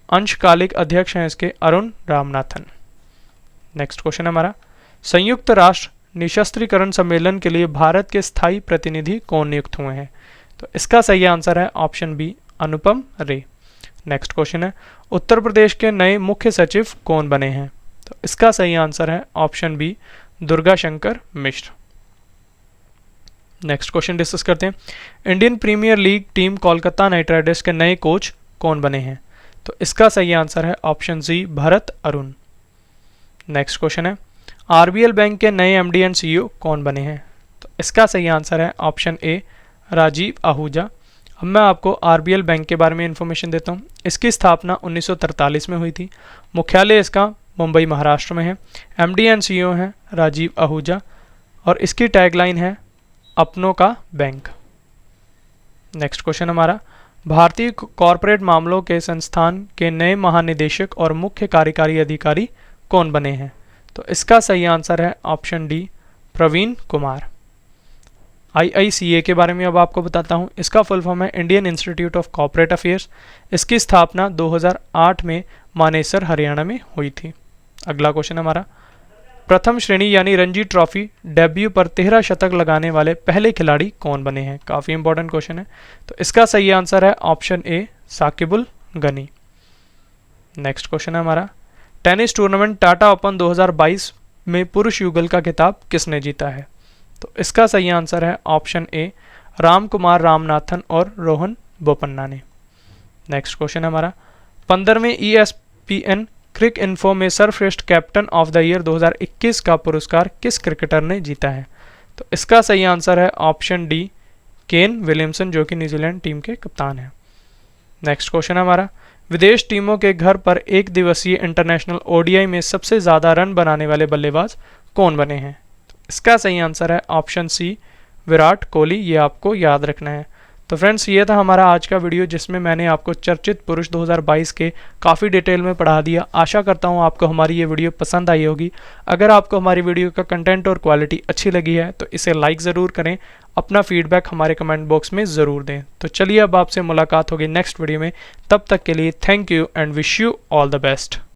अंशकालिक अध्यक्ष हैं इसके अरुण रामनाथन। नेक्स्ट क्वेश्चन हमारा, संयुक्त राष्ट्र निशस्त्रीकरण सम्मेलन के लिए भारत के स्थायी प्रतिनिधि कौन नियुक्त हुए हैं? तो इसका सही आंसर है ऑप्शन बी, अनुपम रे। नेक्स्ट क्वेश्चन है, उत्तर प्रदेश के नए मुख्य सचिव कौन बने हैं? तो इसका सही आंसर है option B, Durga Shankar Mishra. Next question discuss करते हैं, Indian premier league team Kolkata knight riders के नए कोच कौन बने हैं? तो इसका सही आंसर है option C, Bharat Arun. Next question है, आरबीएल बैंक के नए एमडी एंड सीईओ कौन बने हैं? तो इसका सही आंसर है ऑप्शन ए, राजीव आहूजा। अब मैं आपको आरबीएल बैंक के बारे में इंफॉर्मेशन देता हूँ। इसकी स्थापना 1943 में हुई थी। मुख्यालय इसका मुंबई महाराष्ट्र में है। एमडी एंड सीईओ हैं राजीव आहूजा और इसकी टैगलाइन है अपनों का बैंक। नेक्स्ट क्वेश्चन हमारा, भारतीय कॉरपोरेट मामलों के संस्थान के नए महानिदेशक और मुख्य कार्यकारी अधिकारी कौन बने हैं? तो इसका सही आंसर है option D, Praveen Kumar. IICA के बारे में अब आपको बताता हूँ। इसका फुल फॉर्म है Indian institute of corporate affairs. इसकी स्थापना 2008 में मानेसर हरियाणा में हुई थी। अगला क्वेश्चन हमारा, प्रथम श्रेणी यानी रणजी ट्रॉफी डेब्यू पर 13 शतक लगाने वाले पहले खिलाड़ी कौन बने हैं? काफ़ी इंपॉर्टेंट क्वेश्चन है। तो इसका सही आंसर है option A, Saqibul Gani. Next question है हमारा, टेनिस टूर्नामेंट टाटा ओपन 2022 में पुरुष युगल का खिताब किसने जीता है? तो इसका सही आंसर है ऑप्शन ए, राम कुमार रामनाथन और रोहन बोपन्ना ने। नेक्स्ट क्वेश्चन हमारा, 15वें ESPN क्रिक इन्फो में सर्वश्रेष्ठ कैप्टन ऑफ द ईयर 2021 का पुरस्कार किस क्रिकेटर ने जीता है? तो इसका सही आंसर है ऑप्शन डी, केन विलियमसन, जो कि न्यूजीलैंड टीम के कप्तान हैं। नेक्स्ट क्वेश्चन हमारा, विदेश टीमों के घर पर एक दिवसीय इंटरनेशनल ओडीआई में सबसे ज़्यादा रन बनाने वाले बल्लेबाज कौन बने हैं? तो इसका सही आंसर है ऑप्शन सी, विराट कोहली। ये आपको याद रखना है। तो फ्रेंड्स ये था हमारा आज का वीडियो जिसमें मैंने आपको चर्चित पुरुष 2022 के काफ़ी डिटेल में पढ़ा दिया। आशा करता हूँ आपको हमारी ये वीडियो पसंद आई होगी। अगर आपको हमारी वीडियो का कंटेंट और क्वालिटी अच्छी लगी है तो इसे लाइक ज़रूर करें, अपना फीडबैक हमारे कमेंट बॉक्स में ज़रूर दें। तो चलिए अब आपसे मुलाकात होगी नेक्स्ट वीडियो में, तब तक के लिए thank you and wish you all the best.